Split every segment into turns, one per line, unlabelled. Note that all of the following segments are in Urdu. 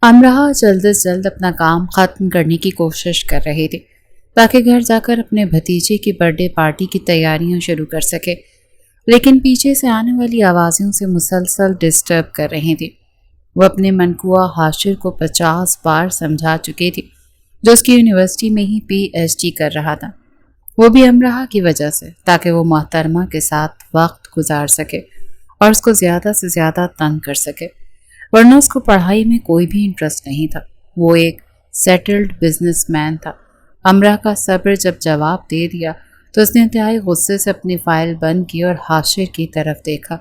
امرہ جلد از جلد اپنا کام ختم کرنے کی کوشش کر رہی تھی تاکہ گھر جا کر اپنے بھتیجے کی برتھ ڈے پارٹی کی تیاریاں شروع کر سکے، لیکن پیچھے سے آنے والی آوازوں سے مسلسل ڈسٹرب کر رہی تھی۔ وہ اپنے منقوع حاشر کو 50 بار سمجھا چکی تھی، جو اس کی یونیورسٹی میں ہی پی ایچ ڈی کر رہا تھا، وہ بھی امرہ کی وجہ سے، تاکہ وہ محترمہ کے ساتھ وقت گزار سکے اور اس کو زیادہ سے زیادہ تنگ کر سکے، ورنہ اس کو پڑھائی میں کوئی بھی انٹرسٹ نہیں تھا۔ وہ ایک سیٹلڈ بزنس مین تھا۔ امرہ کا صبر جب جواب دے دیا تو اس نے انتہائی غصے سے اپنی فائل بند کی اور حاشر کی طرف دیکھا،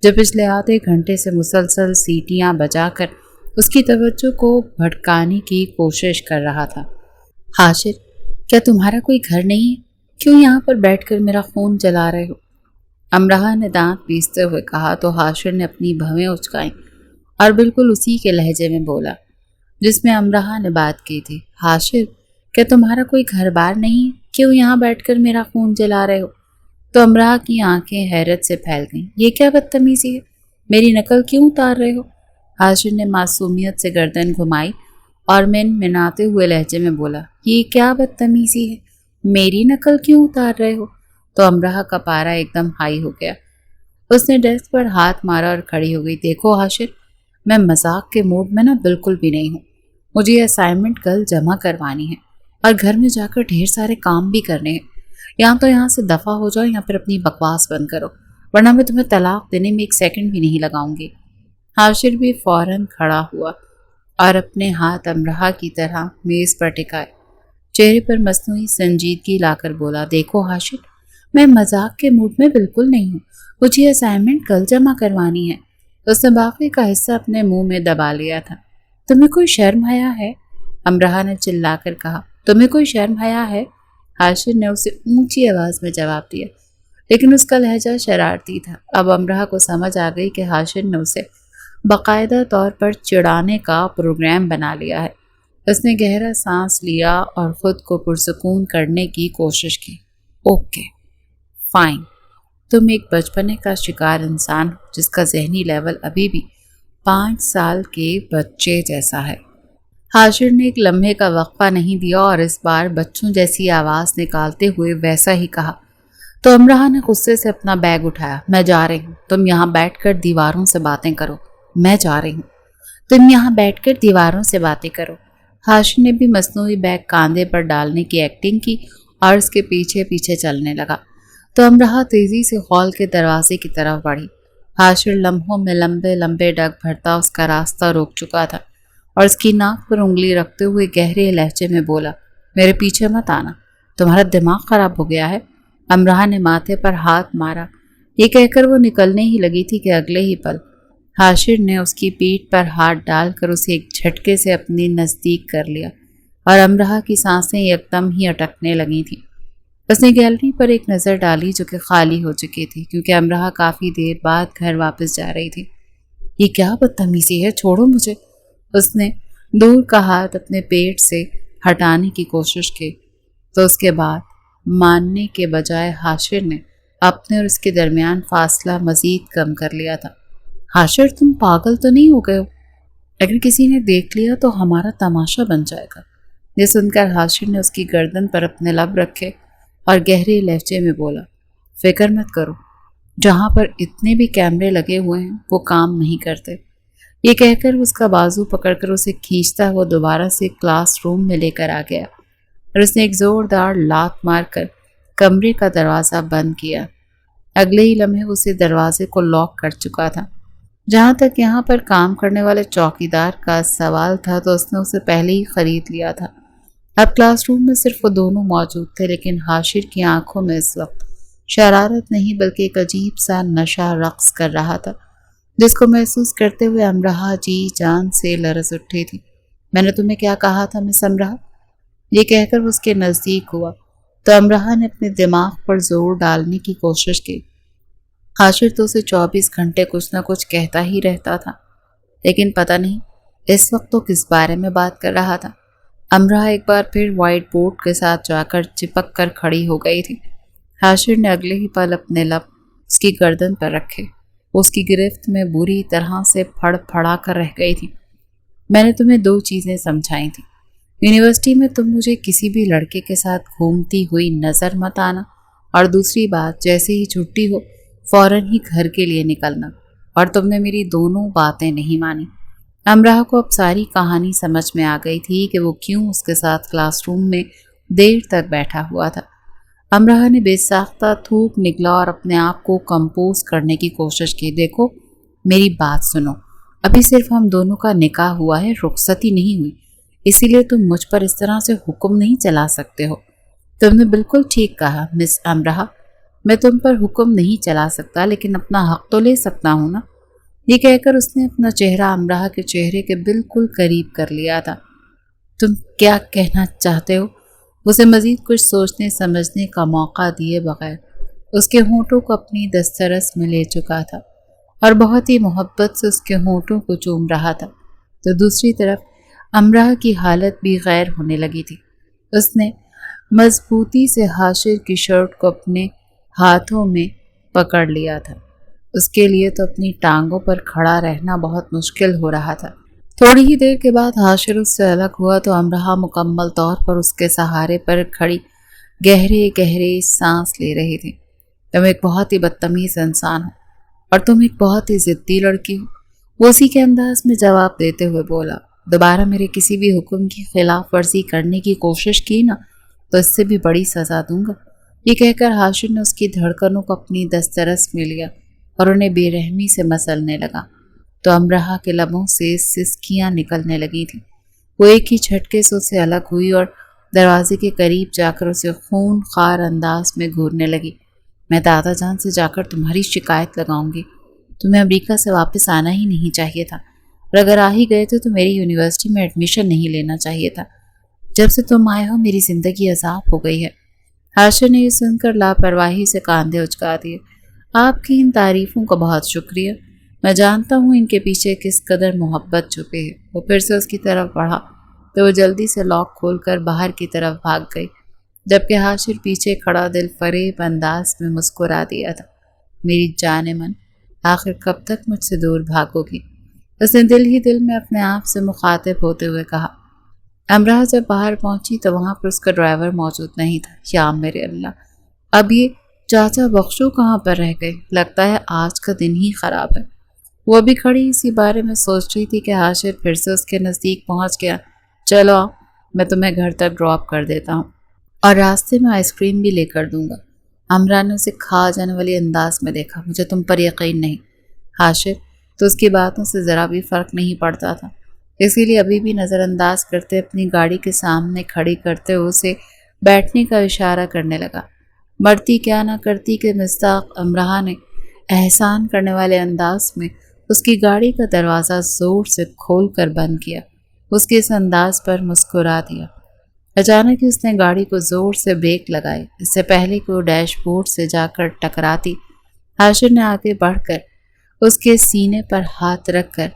جو پچھلے آدھے گھنٹے سے مسلسل سیٹیاں بجا کر اس کی توجہ کو بھٹکانے کی کوشش کر رہا تھا۔ حاشر، کیا تمہارا کوئی گھر نہیں ہے؟ کیوں یہاں پر بیٹھ کر میرا خون جلا رہے ہو؟ امرہ نے دانت پیستے ہوئے کہا تو حاشر نے اپنی بھویں اچکائیں اور بالکل اسی کے لہجے میں بولا جس میں امرہ نے بات کی تھی۔ حاشر، کیا تمہارا کوئی گھر بار نہیں ہے؟ کیوں یہاں بیٹھ کر میرا خون جلا رہے ہو؟ تو امرہ کی آنکھیں حیرت سے پھیل گئیں۔ یہ کیا بدتمیزی ہے؟ میری نقل کیوں اتار رہے ہو؟ حاشر نے معصومیت سے گردن گھمائی اور مناتے ہوئے لہجے میں بولا، یہ کیا بدتمیزی ہے؟ میری نقل کیوں اتار رہے ہو؟ تو امرہ کا پارا ایک دم ہائی ہو گیا۔ اس نے ڈیسک پر ہاتھ مارا اور کھڑی ہو گئی۔ دیکھو حاشر، میں مذاق کے موڈ میں بالکل بھی نہیں ہوں۔ مجھے یہ اسائنمنٹ کل جمع کروانی ہے اور گھر میں جا کر ڈھیر سارے کام بھی کرنے ہیں۔ یہاں سے دفع ہو جاؤ یا پھر اپنی بکواس بند کرو، ورنہ میں تمہیں طلاق دینے میں 1 سیکنڈ بھی نہیں لگاؤں گی۔ حاشر بھی فوراً کھڑا ہوا اور اپنے ہاتھ امرہ کی طرح میز پر ٹکائے، چہرے پر مصنوعی سنجیدگی لا کر بولا، دیکھو حاشر، میں مذاق کے موڈ میں بالکل نہیں ہوں۔ مجھے یہ اسائنمنٹ کل جمع کروانی ہے۔ اس نے باقی کا حصہ اپنے منہ میں دبا لیا تھا۔ تمہیں کوئی شرم حیا ہے؟ امرہ نے چلا کر کہا، تمہیں کوئی شرم حیا ہے؟ حاشر نے اسے اونچی آواز میں جواب دیا، لیکن اس کا لہجہ شرارتی تھا۔ اب امرہ کو سمجھ آ گئی کہ حاشر نے اسے باقاعدہ طور پر چڑھانے کا پروگرام بنا لیا ہے۔ اس نے گہرا سانس لیا اور خود کو پرسکون کرنے کی کوشش کی۔ اوکے، فائن، تم ایک بچپنے کا شکار انسان ہو جس کا ذہنی لیول ابھی بھی 5 سال کے بچے جیسا ہے۔ حاشر نے ایک لمحے کا وقفہ نہیں دیا اور اس بار بچوں جیسی آواز نکالتے ہوئے ویسا ہی کہا۔ تو امرہ نے غصے سے اپنا بیگ اٹھایا۔ میں جا رہی ہوں، تم یہاں بیٹھ کر دیواروں سے باتیں کرو۔ میں جا رہی ہوں، تم یہاں بیٹھ کر دیواروں سے باتیں کرو۔ حاشر نے بھی مصنوعی بیگ کاندھے پر ڈالنے کی ایکٹنگ کی اور اس کے پیچھے پیچھے چلنے لگا۔ تو امرہ تیزی سے ہال کے دروازے کی طرف بڑھی۔ حاشر لمحوں میں لمبے لمبے ڈگ بھرتا اس کا راستہ روک چکا تھا اور اس کی ناک پر انگلی رکھتے ہوئے گہرے لہجے میں بولا، میرے پیچھے مت آنا، تمہارا دماغ خراب ہو گیا ہے؟ امرہ نے ماتھے پر ہاتھ مارا۔ یہ کہہ کر وہ نکلنے ہی لگی تھی کہ اگلے ہی پل حاشر نے اس کی پیٹھ پر ہاتھ ڈال کر اسے ایک جھٹکے سے اپنے نزدیک کر لیا اور امرہ کی سانسیں یکدم ہی اٹکنے لگی تھیں۔ اس نے گیلری پر ایک نظر ڈالی جو کہ خالی ہو چکی تھی، کیونکہ امرہ کافی دیر بعد گھر واپس جا رہی تھی۔ یہ کیا بدتمیزی ہے، چھوڑو مجھے۔ اس نے دور کا ہاتھ اپنے پیٹ سے ہٹانے کی کوشش کی تو اس کے بعد ماننے کے بجائے حاشر نے اپنے اور اس کے درمیان فاصلہ مزید کم کر لیا تھا۔ حاشر، تم پاگل تو نہیں ہو گئے ہو؟ اگر کسی نے دیکھ لیا تو ہمارا تماشا بن جائے گا۔ یہ سن کر حاشر نے اس کی گردن پر اپنے لب رکھے اور گہرے لہجے میں بولا، فکر مت کرو، جہاں پر اتنے بھی کیمرے لگے ہوئے ہیں وہ کام نہیں کرتے۔ یہ کہہ کر اس کا بازو پکڑ کر اسے کھینچتا ہوا دوبارہ سے کلاس روم میں لے کر آ گیا اور اس نے ایک زوردار لات مار کر کمرے کا دروازہ بند کیا۔ اگلے ہی لمحے اسے دروازے کو لاک کر چکا تھا۔ جہاں تک یہاں پر کام کرنے والے چوکیدار کا سوال تھا تو اس نے اسے پہلے ہی خرید لیا تھا۔ اب کلاس روم میں صرف وہ دونوں موجود تھے، لیکن حاشر کی آنکھوں میں اس وقت شرارت نہیں بلکہ ایک عجیب سا نشہ رقص کر رہا تھا، جس کو محسوس کرتے ہوئے امرہ جی جان سے لرز اٹھی تھی۔ میں نے تمہیں کیا کہا تھا مس امرہ؟ یہ کہہ کر اس کے نزدیک ہوا تو امرہ نے اپنے دماغ پر زور ڈالنے کی کوشش کی۔ حاشر تو اسے 24 گھنٹے کچھ نہ کچھ کہتا ہی رہتا تھا، لیکن پتہ نہیں اس وقت تو کس بارے میں بات کر رہا تھا۔ امرہ ایک بار پھر وائٹ بورڈ کے ساتھ جا کر چپک کر کھڑی ہو گئی تھی۔ حاشر نے اگلے ہی پل اپنے لب اس کی گردن پر رکھے۔ وہ اس کی گرفت میں بری طرح سے پھڑ پھڑا کر رہ گئی تھی۔ میں نے تمہیں 2 چیزیں سمجھائی تھیں۔ یونیورسٹی میں تم مجھے کسی بھی لڑکے کے ساتھ گھومتی ہوئی نظر مت آنا، اور دوسری بات، جیسے ہی چھٹی ہو فوراً ہی گھر کے لیے نکلنا۔ اور تم نے میری دونوں باتیں نہیں مانی۔ امراح کو اب ساری کہانی سمجھ میں آ گئی تھی کہ وہ کیوں اس کے ساتھ کلاس روم میں دیر تک بیٹھا ہوا تھا۔ امراح نے بے ساختہ تھوک نکلا اور اپنے آپ کو کمپوز کرنے کی کوشش کی۔ دیکھو میری بات سنو، ابھی صرف ہم دونوں کا نکاح ہوا ہے، رخصتی نہیں ہوئی، اسی لیے تم مجھ پر اس طرح سے حکم نہیں چلا سکتے ہو۔ تم نے بالکل ٹھیک کہا مس امراح، میں تم پر حکم نہیں چلا سکتا، لیکن اپنا حق تو لے سکتا ہوں نا۔ یہ کہہ کر اس نے اپنا چہرہ امراح کے چہرے کے بالکل قریب کر لیا تھا۔ تم کیا کہنا چاہتے ہو؟ اسے مزید کچھ سوچنے سمجھنے کا موقع دیے بغیر اس کے ہونٹوں کو اپنی دسترس میں لے چکا تھا اور بہت ہی محبت سے اس کے ہونٹوں کو چوم رہا تھا، تو دوسری طرف امراح کی حالت بھی غیر ہونے لگی تھی۔ اس نے مضبوطی سے حاشر کی شرٹ کو اپنے ہاتھوں میں پکڑ لیا تھا۔ اس کے لیے تو اپنی ٹانگوں پر کھڑا رہنا بہت مشکل ہو رہا تھا۔ تھوڑی ہی دیر کے بعد حاشر اس سے الگ ہوا تو امراح مکمل طور پر اس کے سہارے پر کھڑی گہرے گہرے سانس لے رہی تھی۔ تم ایک بہت ہی بدتمیز انسان ہو اور تم ایک بہت ہی ضدی لڑکی ہو، وہ اسی کے انداز میں جواب دیتے ہوئے بولا۔ دوبارہ میرے کسی بھی حکم کی خلاف ورزی کرنے کی کوشش کی نا تو اس سے بھی بڑی سزا دوں گا۔ یہ کہہ کر حاشر نے اس کی دھڑکنوں کو اپنی دسترس میں لیا اور انہیں بے رحمی سے مسلنے لگا، تو امراح کے لبوں سے سسکیاں نکلنے لگی تھیں۔ وہ ایک ہی جھٹکے سے اسے الگ ہوئی اور دروازے کے قریب جا کر اسے خون خوار انداز میں گھورنے لگی۔ میں دادا جان سے جا کر تمہاری شکایت لگاؤں گی۔ تمہیں امریکہ سے واپس آنا ہی نہیں چاہیے تھا، اور اگر آ ہی گئے تو میری یونیورسٹی میں ایڈمیشن نہیں لینا چاہیے تھا۔ جب سے تم آئے ہو میری زندگی عذاب ہو گئی ہے۔ حاشر نے یہ سن کر لاپرواہی سے کاندھے اچکا دیے۔ آپ کی ان تعریفوں کا بہت شکریہ، میں جانتا ہوں ان کے پیچھے کس قدر محبت چھپی ہے۔ وہ پھر سے اس کی طرف بڑھا تو وہ جلدی سے لاک کھول کر باہر کی طرف بھاگ گئی، جبکہ حاشر پیچھے کھڑا دل فریب انداز میں مسکرا دیا تھا۔ میری جان من، آخر کب تک مجھ سے دور بھاگو گی؟ اس نے دل ہی دل میں اپنے آپ سے مخاطب ہوتے ہوئے کہا۔ امراح جب باہر پہنچی تو وہاں پر اس کا ڈرائیور موجود نہیں تھا۔ یا میرے اللہ، اب یہ چاچا بخشو کہاں پر رہ گئے؟ لگتا ہے آج کا دن ہی خراب ہے۔ وہ ابھی کھڑی اسی بارے میں سوچ رہی تھی کہ حاشر پھر سے اس کے نزدیک پہنچ گیا۔ چلو آؤ، میں تمہیں گھر تک ڈراپ کر دیتا ہوں اور راستے میں آئس کریم بھی لے کر دوں گا۔ امراح نے اسے کھا جانے والی انداز میں دیکھا۔ مجھے تم پر یقین نہیں۔ حاشر تو اس کی باتوں سے ذرا بھی فرق نہیں پڑتا تھا، اسی لیے ابھی بھی نظر انداز کرتے اپنی گاڑی کے سامنے کھڑی کرتے اسے بیٹھنے کا اشارہ کرنے لگا۔ مرتی کیا نہ کرتی کہ مصداق امراح نے احسان کرنے والے انداز میں اس کی گاڑی کا دروازہ زور سے کھول کر بند کیا، اس کے اس انداز پر مسکرا دیا۔ اچانک اس نے گاڑی کو زور سے بریک لگائے، اس سے پہلے کہ وہ ڈیش بورڈ سے جا کر ٹکراتی۔ حاشر نے آگے بڑھ کر اس کے سینے پر ہاتھ رکھ کر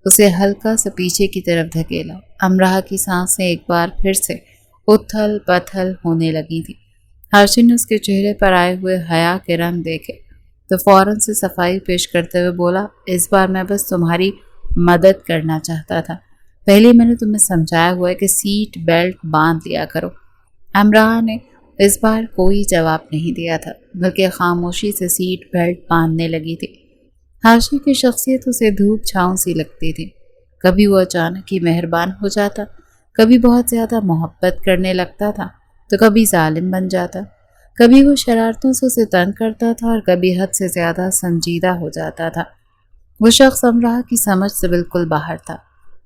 اسے ہلکا سے پیچھے کی طرف دھکیلا۔ امراح کی سانسیں ایک بار پھر سے اتھل پتھل ہونے لگی تھی۔ حاشر نے اس کے چہرے پر آئے ہوئے حیا کے رنگ دیکھے تو فوراً سے صفائی پیش کرتے ہوئے بولا، اس بار میں بس تمہاری مدد کرنا چاہتا تھا۔ پہلے میں نے تمہیں سمجھایا ہوا ہے کہ سیٹ بیلٹ باندھ لیا کرو۔ امراح نے اس بار کوئی جواب نہیں دیا تھا، بلکہ خاموشی سے سیٹ بیلٹ باندھنے لگی تھی۔ حاشر کی شخصیت اسے دھوپ چھاؤں سی لگتی تھی۔ کبھی وہ اچانک ہی مہربان ہو جاتا، کبھی بہت زیادہ محبت کرنے لگتا تھا تو کبھی ظالم بن جاتا، کبھی وہ شرارتوں سے اسے تنگ کرتا تھا اور کبھی حد سے زیادہ سنجیدہ ہو جاتا تھا۔ وہ شخص امراح کی سمجھ سے بالکل باہر تھا۔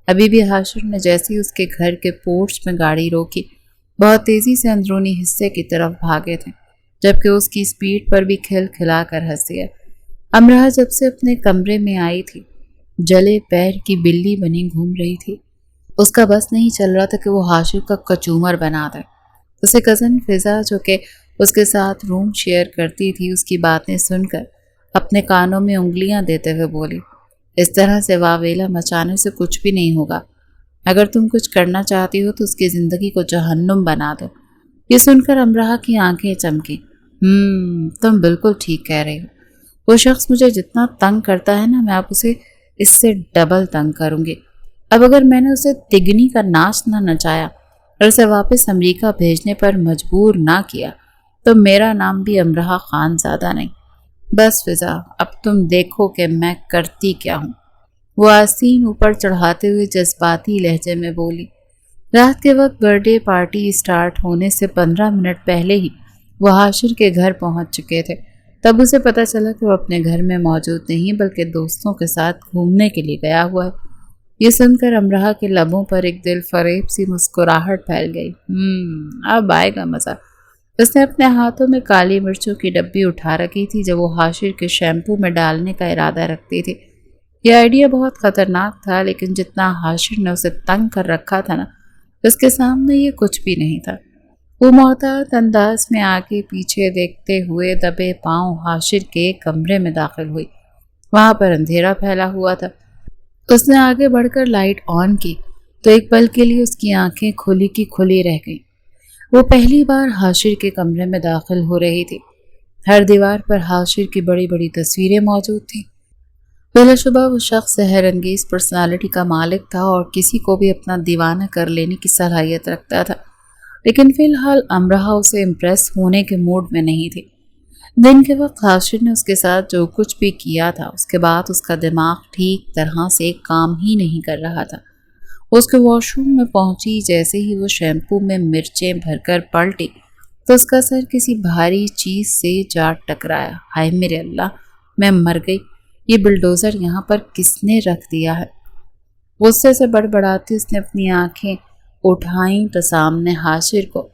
ابھی بھی حاشر نے جیسے ہی اس کے گھر کے پورچ میں گاڑی روکی، بہت تیزی سے اندرونی حصے کی طرف بھاگے تھے، جبکہ اس کی سپیڈ پر بھی کھل کھلا کر ہنس دیا۔ امراح جب سے اپنے کمرے میں آئی تھی، جلے پیر کی بلی بنی گھوم رہی تھی۔ اس کا بس نہیں چل رہا تھا کہ وہ حاشر کا کچومر بنا دے۔ اسے کزن فضا جو کہ اس کے ساتھ روم شیئر کرتی تھی، اس کی باتیں سن کر اپنے کانوں میں انگلیاں دیتے ہوئے بولی، اس طرح سے واویلا مچانے سے کچھ بھی نہیں ہوگا۔ اگر تم کچھ کرنا چاہتی ہو تو اس کی زندگی کو جہنم بنا دو۔ یہ سن کر امراح کی آنکھیں چمکی۔ تم بالکل ٹھیک کہہ رہی ہو۔ وہ شخص مجھے جتنا تنگ کرتا ہے نا، میں اب اسے اس سے ڈبل تنگ کروں گی۔ اب اگر میں نے اسے تگنی کا ناچ نہ نچایا اور اسے واپس امریکہ بھیجنے پر مجبور نہ کیا تو میرا نام بھی امرہ خان زادہ نہیں۔ بس فضا، اب تم دیکھو کہ میں کرتی کیا ہوں، وہ آستین اوپر چڑھاتے ہوئے جذباتی لہجے میں بولی۔ رات کے وقت برتھ ڈے پارٹی سٹارٹ ہونے سے 15 منٹ پہلے ہی وہ حاشر کے گھر پہنچ چکے تھے۔ تب اسے پتہ چلا کہ وہ اپنے گھر میں موجود نہیں بلکہ دوستوں کے ساتھ گھومنے کے لیے گیا ہوا ہے۔ یہ سن کر امرہ کے لبوں پر ایک دل فریب سی مسکراہٹ پھیل گئی۔ اب آئے گا مزہ۔ اس نے اپنے ہاتھوں میں کالی مرچوں کی ڈبی اٹھا رکھی تھی جو وہ حاشر کے شیمپو میں ڈالنے کا ارادہ رکھتی تھی۔ یہ آئیڈیا بہت خطرناک تھا، لیکن جتنا حاشر نے اسے تنگ کر رکھا تھا نا، اس کے سامنے یہ کچھ بھی نہیں تھا۔ وہ محتاط انداز میں آگے پیچھے دیکھتے ہوئے دبے پاؤں حاشر کے کمرے میں داخل ہوئی۔ وہاں پر اندھیرا پھیلا ہوا تھا۔ اس نے آگے بڑھ کر لائٹ آن کی تو ایک پل کے لیے اس کی آنکھیں کھلی کی کھلی رہ گئیں۔ وہ پہلی بار حاشر کے کمرے میں داخل ہو رہی تھی۔ ہر دیوار پر حاشر کی بڑی بڑی تصویریں موجود تھیں۔ بلا شبہ وہ شخص سحر انگیز پرسنالٹی کا مالک تھا اور کسی کو بھی اپنا دیوانہ کر لینے کی صلاحیت رکھتا تھا، لیکن فی الحال امرہ اسے امپریس ہونے کے موڈ میں نہیں تھی۔ دن کے وقت حاشر نے اس کے ساتھ جو کچھ بھی کیا تھا، اس کے بعد اس کا دماغ ٹھیک طرح سے کام ہی نہیں کر رہا تھا۔ اس کے واش روم میں پہنچی، جیسے ہی وہ شیمپو میں مرچیں بھر کر پلٹی تو اس کا سر کسی بھاری چیز سے جا ٹکرایا۔ ہائے میرے اللہ، میں مر گئی، یہ بلڈوزر یہاں پر کس نے رکھ دیا ہے؟ غصے سے بڑبڑاتی اس نے اپنی آنکھیں اٹھائیں تو سامنے حاشر کو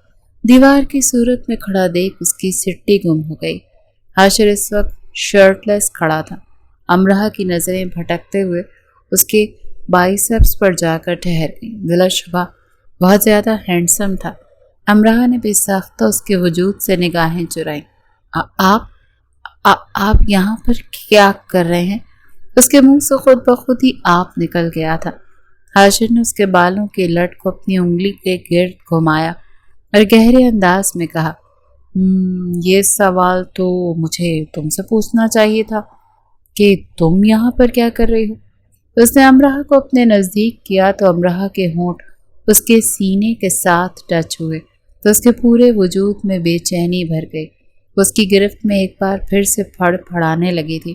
دیوار کی صورت میں کھڑا دیکھ اس کی سٹی گم ہو گئی۔ حاشر اس وقت شرٹ لیس کھڑا تھا۔ امرہ کی نظریں بھٹکتے ہوئے اس کے بائیسپس پر جا کر ٹھہر گئیں۔ بلا شبہ بہت زیادہ ہینڈسم تھا۔ امرہ نے بے ساختہ اس کے وجود سے نگاہیں چرائیں۔ آپ یہاں پر کیا کر رہے ہیں؟ اس کے منہ سے خود بخود ہی آپ نکل گیا تھا۔ حاشر نے اس کے بالوں کی لٹ کو اپنی انگلی کے گرد گھمایا اور گہرے انداز میں کہا، یہ سوال تو مجھے تم سے پوچھنا چاہیے تھا کہ تم یہاں پر کیا کر رہی ہو؟ اس نے امرہ کو اپنے نزدیک کیا تو امرہ کے ہونٹ اس کے سینے کے ساتھ ٹچ ہوئے تو اس کے پورے وجود میں بے چینی بھر گئی۔ اس کی گرفت میں ایک بار پھر سے پھڑ پھڑانے لگی تھی۔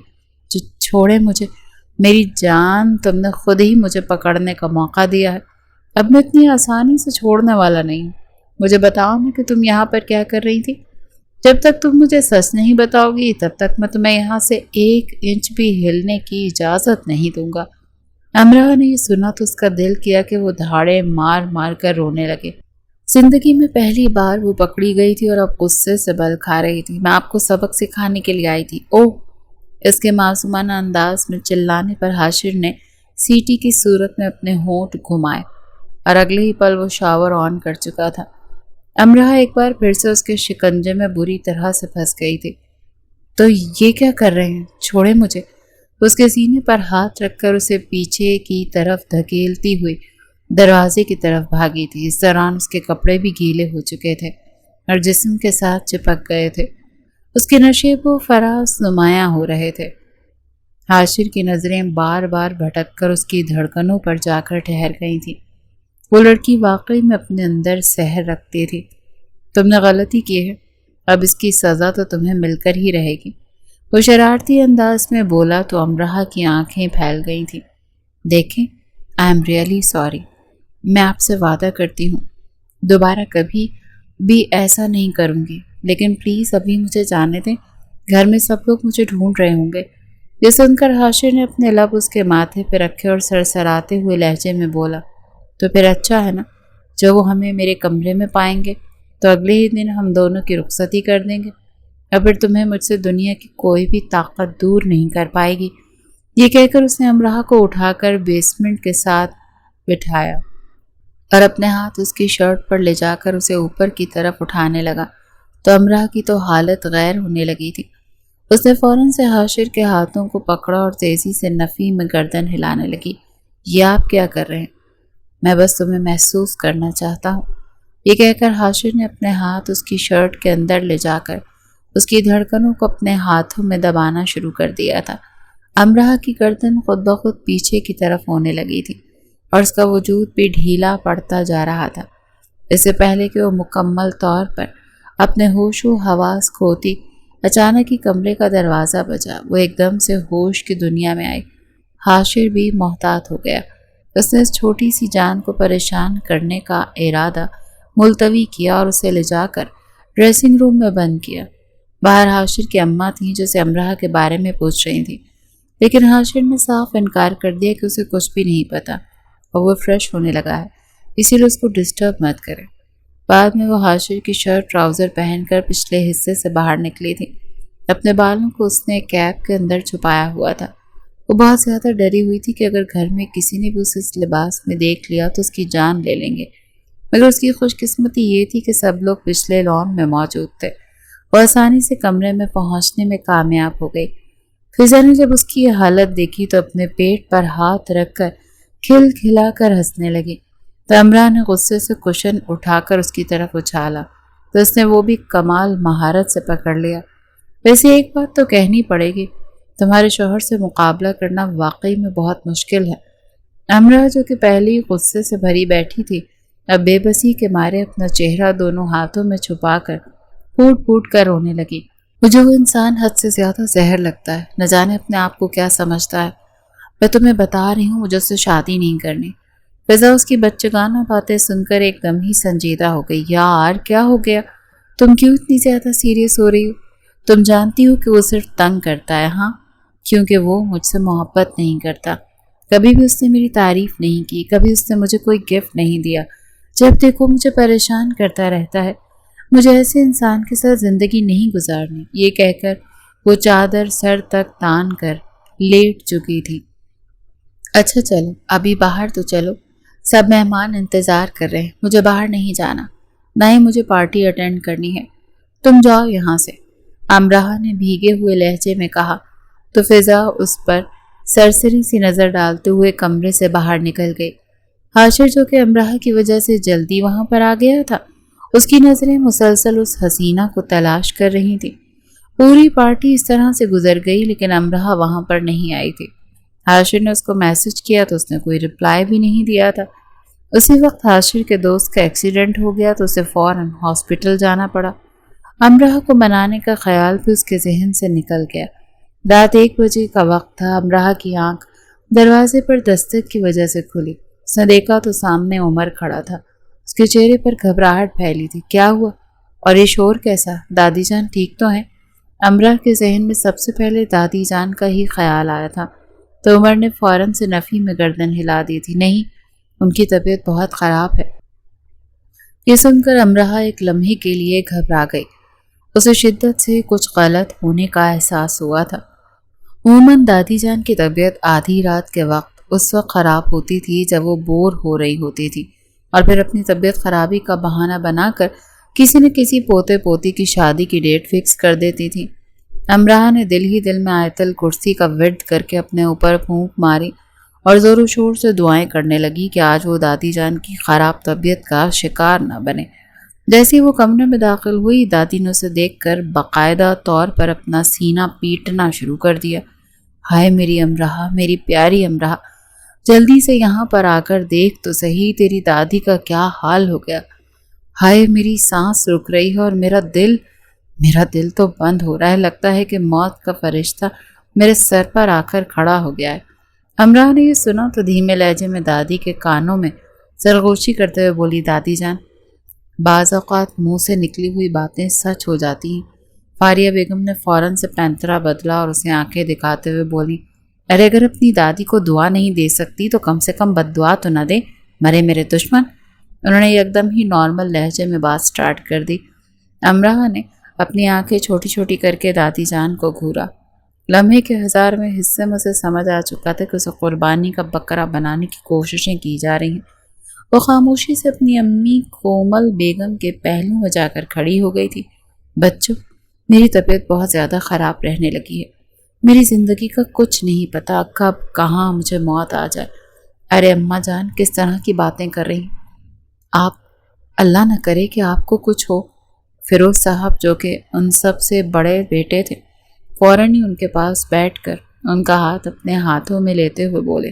چھوڑے مجھے، میری جان، تم نے خود ہی مجھے پکڑنے کا موقع دیا ہے، اب میں اتنی آسانی سے چھوڑنے والا نہیں ہوں۔ مجھے بتاؤ نا کہ تم یہاں پر کیا کر رہی تھی؟ جب تک تم مجھے سچ نہیں بتاؤ گی تب تک میں تمہیں یہاں سے 1 انچ بھی ہلنے کی اجازت نہیں دوں گا۔ امرہ نے یہ سنا تو اس کا دل کیا کہ وہ دھاڑے مار مار کر رونے لگے۔ زندگی میں پہلی بار وہ پکڑی گئی تھی اور اب غصے سے بل کھا رہی تھی۔ میں آپ کو سبق سکھانے کے لیے آئی تھی۔ اوہ! اس کے معصومانہ انداز میں چلانے پر حاشر نے سیٹی کی صورت میں اپنے ہونٹ گھمائے اور اگلے ہی پل وہ شاور آن کر چکا تھا۔ امرہ ایک بار پھر سے اس کے شکنجے میں بری طرح سے پھنس گئی تھی۔ تو یہ کیا کر رہے ہیں؟ چھوڑے مجھے۔ اس کے سینے پر ہاتھ رکھ کر اسے پیچھے کی طرف دھکیلتی ہوئی دروازے کی طرف بھاگی تھی۔ اس دوران اس کے کپڑے بھی گیلے ہو چکے تھے اور جسم کے ساتھ چپک گئے تھے۔ اس کے نشیب و فراز نمایاں ہو رہے تھے۔ حاشر کی نظریں بار بار بھٹک کر اس کی دھڑکنوں پر جا کر ٹھہر گئی تھی۔ وہ لڑکی واقعی میں اپنے اندر سحر رکھتی تھی۔ تم نے غلطی کی ہے، اب اس کی سزا تو تمہیں مل کر ہی رہے گی، وہ شرارتی انداز میں بولا تو امرہ کی آنکھیں پھیل گئی تھیں۔ دیکھیں، آئی ایم ریئلی سوری، میں آپ سے وعدہ کرتی ہوں دوبارہ کبھی بھی ایسا نہیں کروں گی، لیکن پلیز ابھی مجھے جانے دیں، گھر میں سب لوگ مجھے ڈھونڈ رہے ہوں گے۔ یہ سن کر حاشر نے اپنے لب اس کے ماتھے پہ رکھے اور سرسراتے ہوئے لہجے میں بولا، تو پھر اچھا ہے نا، جب وہ ہمیں میرے کمرے میں پائیں گے تو اگلے ہی دن ہم دونوں کی رخصتی کر دیں گے، اور پھر تمہیں مجھ سے دنیا کی کوئی بھی طاقت دور نہیں کر پائے گی۔ یہ کہہ کر اس نے امرہ کو اٹھا کر بیسمنٹ کے ساتھ بٹھایا اور اپنے ہاتھ اس کی شرٹ پر لے جا کر اسے اوپر کی طرف اٹھانے لگا تو امرہ کی تو حالت غیر ہونے لگی تھی۔ اس نے فوراً سے حاشر کے ہاتھوں کو پکڑا اور تیزی سے نفی میں گردن ہلانے لگی۔ یہ آپ کیا کر رہے ہیں؟ میں بس تمہیں محسوس کرنا چاہتا ہوں، یہ کہہ کر حاشر نے اپنے ہاتھ اس کی شرٹ کے اندر لے جا کر اس کی دھڑکنوں کو اپنے ہاتھوں میں دبانا شروع کر دیا تھا۔ امرہ کی گردن خود بخود پیچھے کی طرف ہونے لگی تھی۔ اور اس کا وجود بھی ڈھیلا پڑتا جا رہا تھا۔ اس سے پہلے کہ وہ مکمل طور پر اپنے ہوش و حواس کھوتی، اچانک ہی کمرے کا دروازہ بجا۔ وہ ایک دم سے ہوش کی دنیا میں آئی۔ حاشر بھی محتاط ہو گیا۔ اس نے اس چھوٹی سی جان کو پریشان کرنے کا ارادہ ملتوی کیا اور اسے لے جا کر ڈریسنگ روم میں بند کیا۔ باہر حاشر کی اماں تھیں جو اسے امراہ کے بارے میں پوچھ رہی تھیں، لیکن حاشر نے صاف انکار کر دیا کہ اسے کچھ بھی نہیں پتا اور وہ فریش ہونے لگا ہے، اسی لیے اس کو ڈسٹرب مت کرے۔ بعد میں وہ حاشر کی شرٹ ٹراؤزر پہن کر پچھلے حصے سے باہر نکلی تھی۔ اپنے بالوں کو اس نے کیپ کے اندر چھپایا ہوا تھا۔ وہ بہت زیادہ ڈری ہوئی تھی کہ اگر گھر میں کسی نے بھی اسے اس لباس میں دیکھ لیا تو اس کی جان لے لیں گے، مگر اس کی خوش قسمتی یہ تھی کہ سب لوگ پچھلے لان میں موجود تھے۔ وہ آسانی سے کمرے میں پہنچنے میں کامیاب ہو گئی۔ فضا نے جب اس کی یہ حالت دیکھی تو اپنے پیٹ پر ہاتھ رکھ کر کھل کھلا کر ہنسنے لگی۔ تو امراہ نے غصے سے کشن اٹھا کر اس کی طرف اچھالا تو اس نے وہ بھی کمال مہارت سے پکڑ لیا۔ ویسے ایک بات تو کہنی پڑے گی، تمہارے شوہر سے مقابلہ کرنا واقعی میں بہت مشکل ہے۔ امراہ جو کہ پہلے ہی غصے سے بھری بیٹھی تھی، اب بے بسی کے مارے اپنا چہرہ دونوں ہاتھوں میں چھپا کر پھوٹ پھوٹ کر رونے لگی۔ مجھے وہ انسان حد سے زیادہ زہر لگتا ہے، نہ جانے اپنے آپ کو کیا سمجھتا ہے۔ میں تمہیں بتا رہی ہوں مجھے اس سے شادی نہیں کرنی۔ فضا اس کی بچگانہ باتیں سن کر ایک دم ہی سنجیدہ ہو گئی۔ یار کیا ہو گیا؟ تم کیوں اتنی زیادہ سیریس ہو رہی ہو؟ تم جانتی ہو کہ وہ صرف تنگ کرتا ہے، ہاں، کیونکہ وہ مجھ سے محبت نہیں کرتا۔ کبھی بھی اس نے میری تعریف نہیں کی، کبھی اس نے مجھے کوئی گفٹ نہیں دیا۔ جب دیکھو مجھے پریشان کرتا رہتا ہے۔ مجھے ایسے انسان کے ساتھ زندگی نہیں گزارنی۔ یہ کہہ کر وہ چادر سر تک تان کر لیٹ چکی تھی۔ اچھا چلو ابھی باہر تو چلو، سب مہمان انتظار کر رہے ہیں۔ مجھے باہر نہیں جانا، نہ ہی مجھے پارٹی اٹینڈ کرنی ہے، تم جاؤ یہاں سے، امراہ نے بھیگے ہوئے لہجے میں کہا۔ تو فضا اس پر سرسری سی نظر ڈالتے ہوئے کمرے سے باہر نکل گئی۔ حاشر جو کہ امراہ کی وجہ سے جلدی وہاں پر آ گیا تھا، اس کی نظریں مسلسل اس حسینہ کو تلاش کر رہی تھی۔ پوری پارٹی اس طرح سے گزر گئی لیکن امراہ وہاں پر نہیں آئی تھی۔ حاشر نے اس کو میسج کیا تو اس نے کوئی رپلائی بھی نہیں دیا تھا۔ اسی وقت حاشر کے دوست کا ایکسیڈنٹ ہو گیا تو اسے فوراً ہاسپٹل جانا پڑا۔ امراہ کو منانے کا خیال بھی اس کے ذہن سے نکل گیا۔ رات 1 بجے کا وقت تھا۔ امراہ کی آنکھ دروازے پر دستک کی وجہ سے کھلی۔ اس نے دیکھا تو سامنے عمر کھڑا تھا۔ اس کے چہرے پر گھبراہٹ پھیلی تھی۔ کیا ہوا؟ اور یہ شور کیسا؟ دادی جان ٹھیک تو ہیں؟ امراہ کے ذہن میں سب سے پہلے دادی جان کا ہی خیال آیا تھا، تو عمر نے فوراً سے نفی میں گردن ہلا دی تھی۔ نہیں، ان کی طبیعت بہت خراب ہے۔ یہ سن کر امراہ ایک لمحے کے لیے گھبرا گئی۔ اسے شدت سے کچھ غلط ہونے کا احساس ہوا تھا۔ عموماً دادی جان کی طبیعت آدھی رات کے وقت اس وقت خراب ہوتی تھی جب وہ بور ہو رہی ہوتی تھی اور پھر اپنی طبیعت خرابی کا بہانہ بنا کر کسی نہ کسی پوتے پوتی کی شادی کی ڈیٹ فکس کر دیتی تھی۔ امراہ نے دل ہی دل میں آیت الکرسی کا ورد کر کے اپنے اوپر پھونک ماری اور زور و شور سے دعائیں کرنے لگی کہ آج وہ دادی جان کی خراب طبیعت کا شکار نہ بنے۔ جیسے وہ کمرے میں داخل ہوئی، دادی نے اسے دیکھ کر باقاعدہ طور پر اپنا سینہ پیٹنا شروع کر دیا۔ ہائے میری امراہ، میری پیاری امراہ، جلدی سے یہاں پر آ کر دیکھ تو صحیح تیری دادی کا کیا حال ہو گیا۔ ہائے میری سانس رک رہی ہے اور میرا دل تو بند ہو رہا ہے، لگتا ہے کہ موت کا فرشتہ میرے سر پر آ کر کھڑا ہو گیا ہے۔ امراہ نے یہ سنا تو دھیمے لہجے میں دادی کے کانوں میں سرگوشی کرتے ہوئے بولی، دادی جان، بعض اوقات منہ سے نکلی ہوئی باتیں سچ ہو جاتی ہیں۔ فاریہ بیگم نے فوراً سے پینترا بدلا اور اسے آنکھیں دکھاتے ہوئے بولی، ارے اگر اپنی دادی کو دعا نہیں دے سکتی تو کم سے کم بد دعا تو نہ دے، مرے میرے دشمن۔ انہوں نے یک دم ہی نارمل لہجے میں بات سٹارٹ کر دی۔ امراہ نے اپنی آنکھیں چھوٹی چھوٹی کر کے دادی جان کو گھورا۔ لمحے کے 1000ویں حصے میں سے سمجھ آ چکا تھا کہ اسے قربانی کا بکرا بنانے کی کوششیں کی جا رہی ہیں۔ وہ خاموشی سے اپنی امی کومل بیگم کے پہلو میں جا کر کھڑی ہو گئی تھی۔ بچوں، میری طبیعت بہت زیادہ خراب رہنے لگی ہے۔ میری زندگی کا کچھ نہیں پتا، کب کہاں مجھے موت آ جائے۔ ارے اماں جان، کس طرح کی باتیں کر رہی ہیں آپ؟ اللہ نہ کرے کہ آپ کو کچھ ہو۔ فیروز صاحب جو کہ ان سب سے بڑے بیٹے تھے، فوراً ہی ان کے پاس بیٹھ کر ان کا ہاتھ اپنے ہاتھوں میں لیتے ہوئے بولے،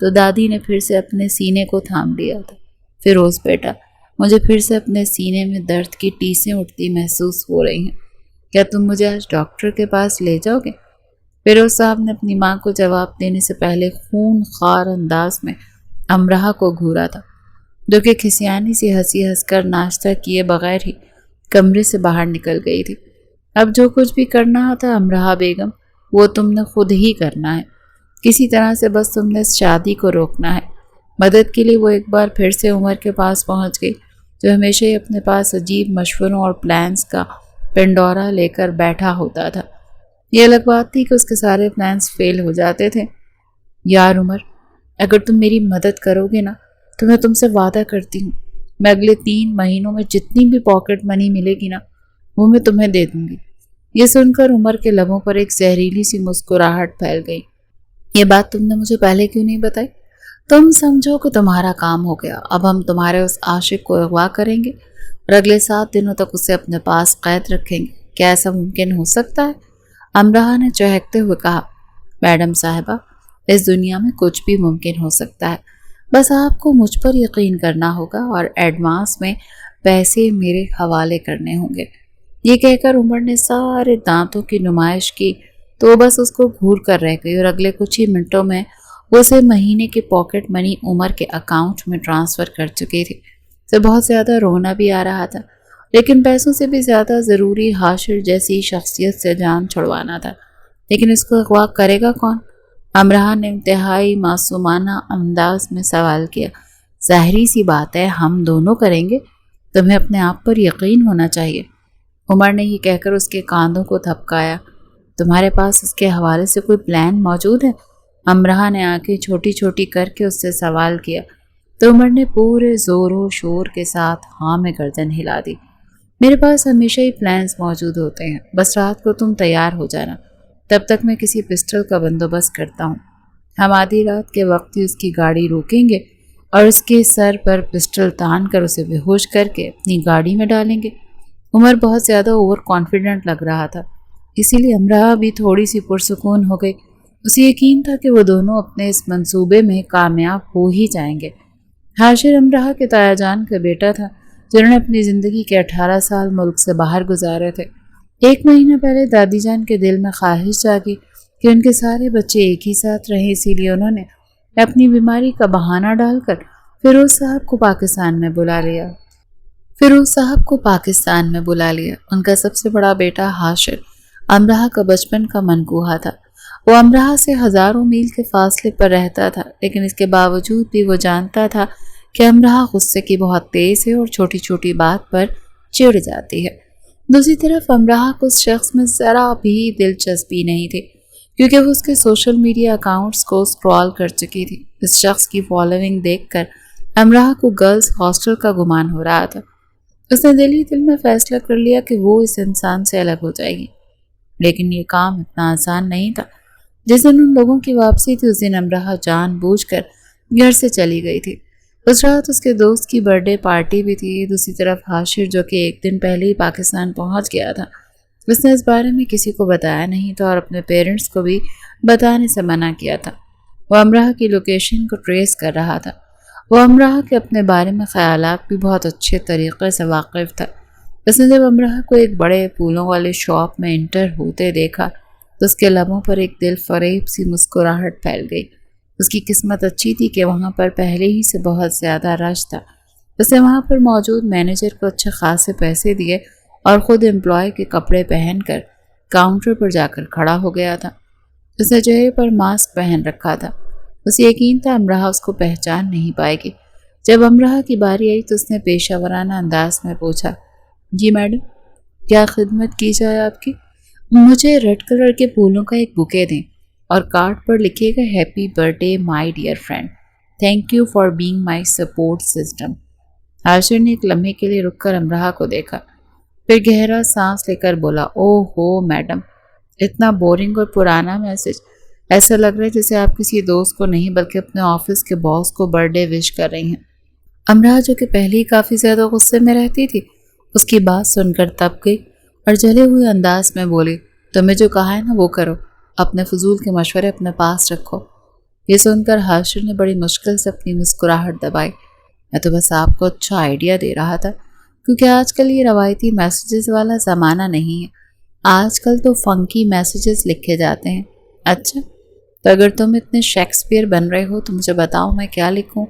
تو دادی نے پھر سے اپنے سینے کو تھام لیا تھا۔ فیروز بیٹا، مجھے پھر سے اپنے سینے میں درد کی ٹیسیں اٹھتی محسوس ہو رہی ہیں۔ کیا تم مجھے آج ڈاکٹر کے پاس لے جاؤ گے؟ فیروز صاحب نے اپنی ماں کو جواب دینے سے پہلے خون خوار انداز میں امراہ کو گھورا تھا، جو کہ کھسیانی سی ہنسی ہنس کر ناشتہ کیے بغیر ہی کمرے سے باہر نکل گئی تھی۔ اب جو کچھ بھی کرنا تھا امراہ بیگم، وہ تم نے خود ہی کرنا ہے۔ کسی طرح سے بس تم نے اس شادی کو روکنا ہے۔ مدد کے لیے وہ ایک بار پھر سے عمر کے پاس پہنچ گئی، جو ہمیشہ ہی اپنے پاس عجیب مشوروں اور پلانز کا پنڈورا لے کر بیٹھا ہوتا تھا۔ یہ الگ بات تھی کہ اس کے سارے پلانز فیل ہو جاتے تھے۔ یار عمر، اگر تم میری مدد کرو گے نا تو میں تم سے وعدہ کرتی ہوں، میں اگلے 3 مہینوں میں جتنی بھی پاکٹ منی ملے گی نا وہ میں تمہیں دے دوں گی۔ یہ سن کر عمر کے لبوں پر ایک زہریلی سی مسکراہٹ پھیل گئی۔ یہ بات تم نے مجھے پہلے کیوں نہیں بتائی؟ تم سمجھو کہ تمہارا کام ہو گیا، اب ہم تمہارے اس عاشق کو اغوا کریں گے اور اگلے 7 دنوں تک اسے اپنے پاس قید رکھیں گے۔ کیا ایسا ممکن ہو سکتا ہے؟ امراہ نے چہکتے ہوئے کہا۔ میڈم صاحبہ، اس دنیا میں کچھ بھی ممکن ہو سکتا ہے، بس آپ کو مجھ پر یقین کرنا ہوگا اور ایڈوانس میں پیسے میرے حوالے کرنے ہوں گے۔ یہ کہہ کر عمر نے سارے دانتوں کی نمائش کی تو بس اس کو گھور کر رہ گئی اور اگلے کچھ ہی منٹوں میں وہ اسے مہینے کی پاکٹ منی عمر کے اکاؤنٹ میں ٹرانسفر کر چکی تھی۔ اسے بہت زیادہ رونا بھی آ رہا تھا، لیکن پیسوں سے بھی زیادہ ضروری حاشر جیسی شخصیت سے جان چھڑوانا تھا۔ لیکن اس کو اغوا کرے گا کون؟ امراہ نے انتہائی معصومانہ انداز میں سوال کیا۔ ظاہری سی بات ہے، ہم دونوں کریں گے، تمہیں اپنے آپ پر یقین ہونا چاہیے۔ عمر نے یہ کہہ کر اس کے کاندھوں کو تھپکایا۔ تمہارے پاس اس کے حوالے سے کوئی پلان موجود ہے؟ امراہ نے آنکھیں چھوٹی چھوٹی کر کے اس سے سوال کیا تو عمر نے پورے زور و شور کے ساتھ ہاں میں گردن ہلا دی۔ میرے پاس ہمیشہ ہی پلانز موجود ہوتے ہیں، بس رات کو تم تیار ہو جانا، تب تک میں کسی پسٹل کا بندوبست کرتا ہوں۔ ہم آدھی رات کے وقت ہی اس کی گاڑی روکیں گے اور اس کے سر پر پسٹل تان کر اسے بے ہوش کر کے اپنی گاڑی میں ڈالیں گے۔ عمر بہت زیادہ اوور کانفیڈنٹ لگ رہا تھا، اسی لیے امراہ بھی تھوڑی سی پرسکون ہو گئی۔ اسے یقین تھا کہ وہ دونوں اپنے اس منصوبے میں کامیاب ہو ہی جائیں گے۔ حاشر امراہ کے تایا جان کا بیٹا تھا، جنہوں نے اپنی زندگی کے 18 سال ملک سے باہر گزارے تھے۔ 1 مہینہ پہلے دادی جان کے دل میں خواہش جاگی کہ ان کے سارے بچے ایک ہی ساتھ رہیں، اسی لیے انہوں نے اپنی بیماری کا بہانہ ڈال کر فیروز صاحب کو پاکستان میں بلا لیا۔ ان کا سب سے بڑا بیٹا حاشر امراہ کا بچپن کا منکوہا تھا۔ وہ امراہ سے ہزاروں میل کے فاصلے پر رہتا تھا، لیکن اس کے باوجود بھی وہ جانتا تھا کہ امراہ غصے کی بہت تیز ہے اور چھوٹی چھوٹی بات پر چڑ جاتی ہے۔ دوسری طرف امراہ کو اس شخص میں ذرا بھی دلچسپی نہیں تھی، کیونکہ وہ اس کے سوشل میڈیا اکاؤنٹس کو اسکرول کر چکی تھی۔ اس شخص کی فالوئنگ دیکھ کر امراہ کو گرلز ہاسٹل کا گمان ہو رہا تھا۔ اس نے دل ہی دل میں فیصلہ کر لیا کہ وہ اس انسان سے الگ ہو جائے گی، لیکن یہ کام اتنا آسان نہیں تھا۔ جس دن ان لوگوں کی واپسی تھی، اس دن امراہ جان بوجھ کر گھر سے چلی گئی تھی۔ اس رات اس کے دوست کی برتھ ڈے پارٹی بھی تھی۔ دوسری طرف حاشر، جو کہ 1 دن پہلے ہی پاکستان پہنچ گیا تھا، اس نے اس بارے میں کسی کو بتایا نہیں تھا اور اپنے پیرنٹس کو بھی بتانے سے منع کیا تھا۔ وہ امراہ کی لوکیشن کو ٹریس کر رہا تھا۔ وہ امراہ کے اپنے بارے میں خیالات بھی بہت اچھے طریقے سے واقف تھا۔ اس نے جب امراہ کو ایک بڑے پھولوں والے شاپ میں انٹر ہوتے دیکھا تو اس کے لبوں پر ایک دل فریب سی مسکراہٹ پھیل گئی۔ اس کی قسمت اچھی تھی کہ وہاں پر پہلے ہی سے بہت زیادہ رش تھا۔ اس نے وہاں پر موجود مینیجر کو اچھے خاصے پیسے دیے اور خود امپلائی کے کپڑے پہن کر کاؤنٹر پر جا کر کھڑا ہو گیا تھا۔ اس نے چہرے پر ماسک پہن رکھا تھا۔ اسے یقین تھا امراہ اس کو پہچان نہیں پائے گی۔ جب امراہ کی باری آئی تو اس نے پیشہ ورانہ انداز میں پوچھا، جی میڈم، کیا خدمت کی جائے آپ کی؟ مجھے ریڈ کلر کے پھولوں کا ایک بوکے دیں اور کارڈ پر لکھیے گا happy birth day my dear friend, thank you for being my support system. Hashir نے ایک لمحے کے لیے رک کر امراہ کو دیکھا، پھر گہرا سانس لے کر بولا، اوہ ہو میڈم، اتنا بورنگ اور پرانا میسج، ایسا لگ رہا ہے جیسے آپ کسی دوست کو نہیں بلکہ اپنے آفس کے باس کو برتھ ڈے وش کر رہی ہیں۔ امراہ، جو کہ پہلے ہی کافی زیادہ غصے میں رہتی تھی، اس کی بات سن کر تپ گئی اور جلے ہوئے انداز میں بولی، تمہیں جو کہا ہے نا وہ کرو، اپنے فضول کے مشورے اپنے پاس رکھو۔ یہ سن کر حاشر نے بڑی مشکل سے اپنی مسکراہٹ دبائی۔ میں تو بس آپ کو اچھا آئیڈیا دے رہا تھا، کیونکہ آج کل یہ روایتی میسیجز والا زمانہ نہیں ہے، آج کل تو فنکی میسیجز لکھے جاتے ہیں۔ اچھا، تو اگر تم اتنے شیکسپیئر بن رہے ہو تو مجھے بتاؤ میں کیا لکھوں؟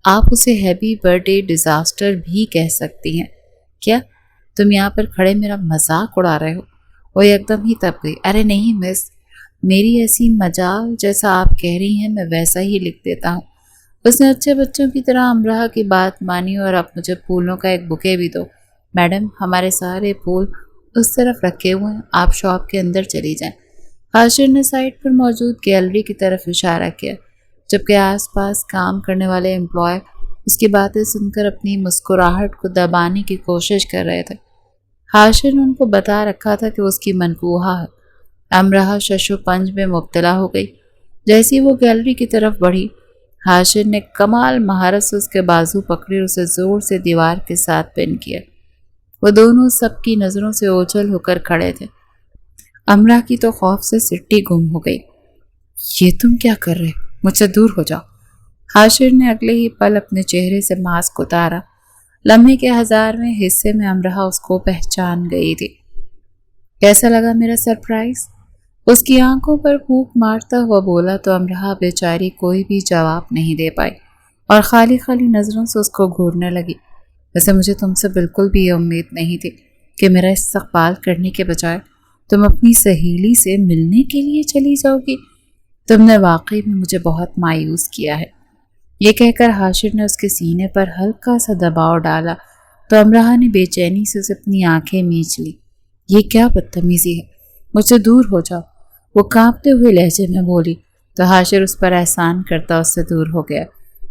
آپ اسے ہیپی برتھ ڈے ڈیزاسٹر بھی کہہ سکتی ہیں۔ کیا تم یہاں پر کھڑے میرا مذاق اڑا رہے ہو؟ وہ ایک دم ہی تب گئی۔ ارے نہیں مس، میری ایسی مجال جیسا آپ کہہ رہی ہیں میں ویسا ہی لکھ دیتا ہوں۔ اس نے اچھے بچوں کی طرح امراہ کی بات مانی اور اب مجھے پھولوں کا ایک بکے بھی دو۔ میڈم ہمارے سارے پھول اس طرف رکھے ہوئے ہیں، آپ شاپ کے اندر چلی جائیں۔ حاشر نے سائٹ پر موجود گیلری کی طرف اشارہ کیا، جبکہ آس پاس کام کرنے والے امپلائی اس کی باتیں سن کر اپنی مسکراہٹ کو دبانے کی کوشش کر رہے تھے۔ حاشر نے ان کو بتا رکھا تھا کہ اس کی منقوہہ ہے۔ امراہ شش و پنج میں مبتلا ہو گئی۔ جیسی وہ گیلری کی طرف بڑھی، حاشر نے کمال مہارت سے اس کے بازو پکڑے اور اسے زور سے دیوار کے ساتھ پن کیا۔ وہ دونوں سب کی نظروں سے اوجھل ہو کر کھڑے تھے۔ امراہ کی تو خوف سے سٹی گم ہو گئی۔ یہ تم کیا کر رہے؟ مجھ سے دور ہو جاؤ۔ حاشر نے اگلے ہی پل اپنے چہرے سے ماسک اتارا۔ لمحے کے 1000ویں حصے میں امراہ اس کو پہچان گئی تھی۔ کیسا لگا میرا سرپرائز؟ اس کی آنکھوں پر پھونک مارتا ہوا بولا تو امراہ بیچاری کوئی بھی جواب نہیں دے پائی اور خالی خالی نظروں سے اس کو گھورنے لگی۔ ویسے مجھے تم سے بالکل بھی یہ امید نہیں تھی کہ میرا استقبال کرنے کے بجائے تم اپنی سہیلی سے ملنے کے لیے چلی جاؤ گی۔ تم نے واقعی میں مجھے بہت مایوس کیا ہے۔ یہ کہہ کر حاشر نے اس کے سینے پر ہلکا سا دباؤ ڈالا تو امراہ نے بے چینی سے اسے اپنی آنکھیں میچ لی۔ یہ کیا بدتمیزی ہے؟ مجھ سے دور ہو جاؤ، وہ کانپتے ہوئے لہجے میں بولی تو حاشر اس پر احسان کرتا اس سے دور ہو گیا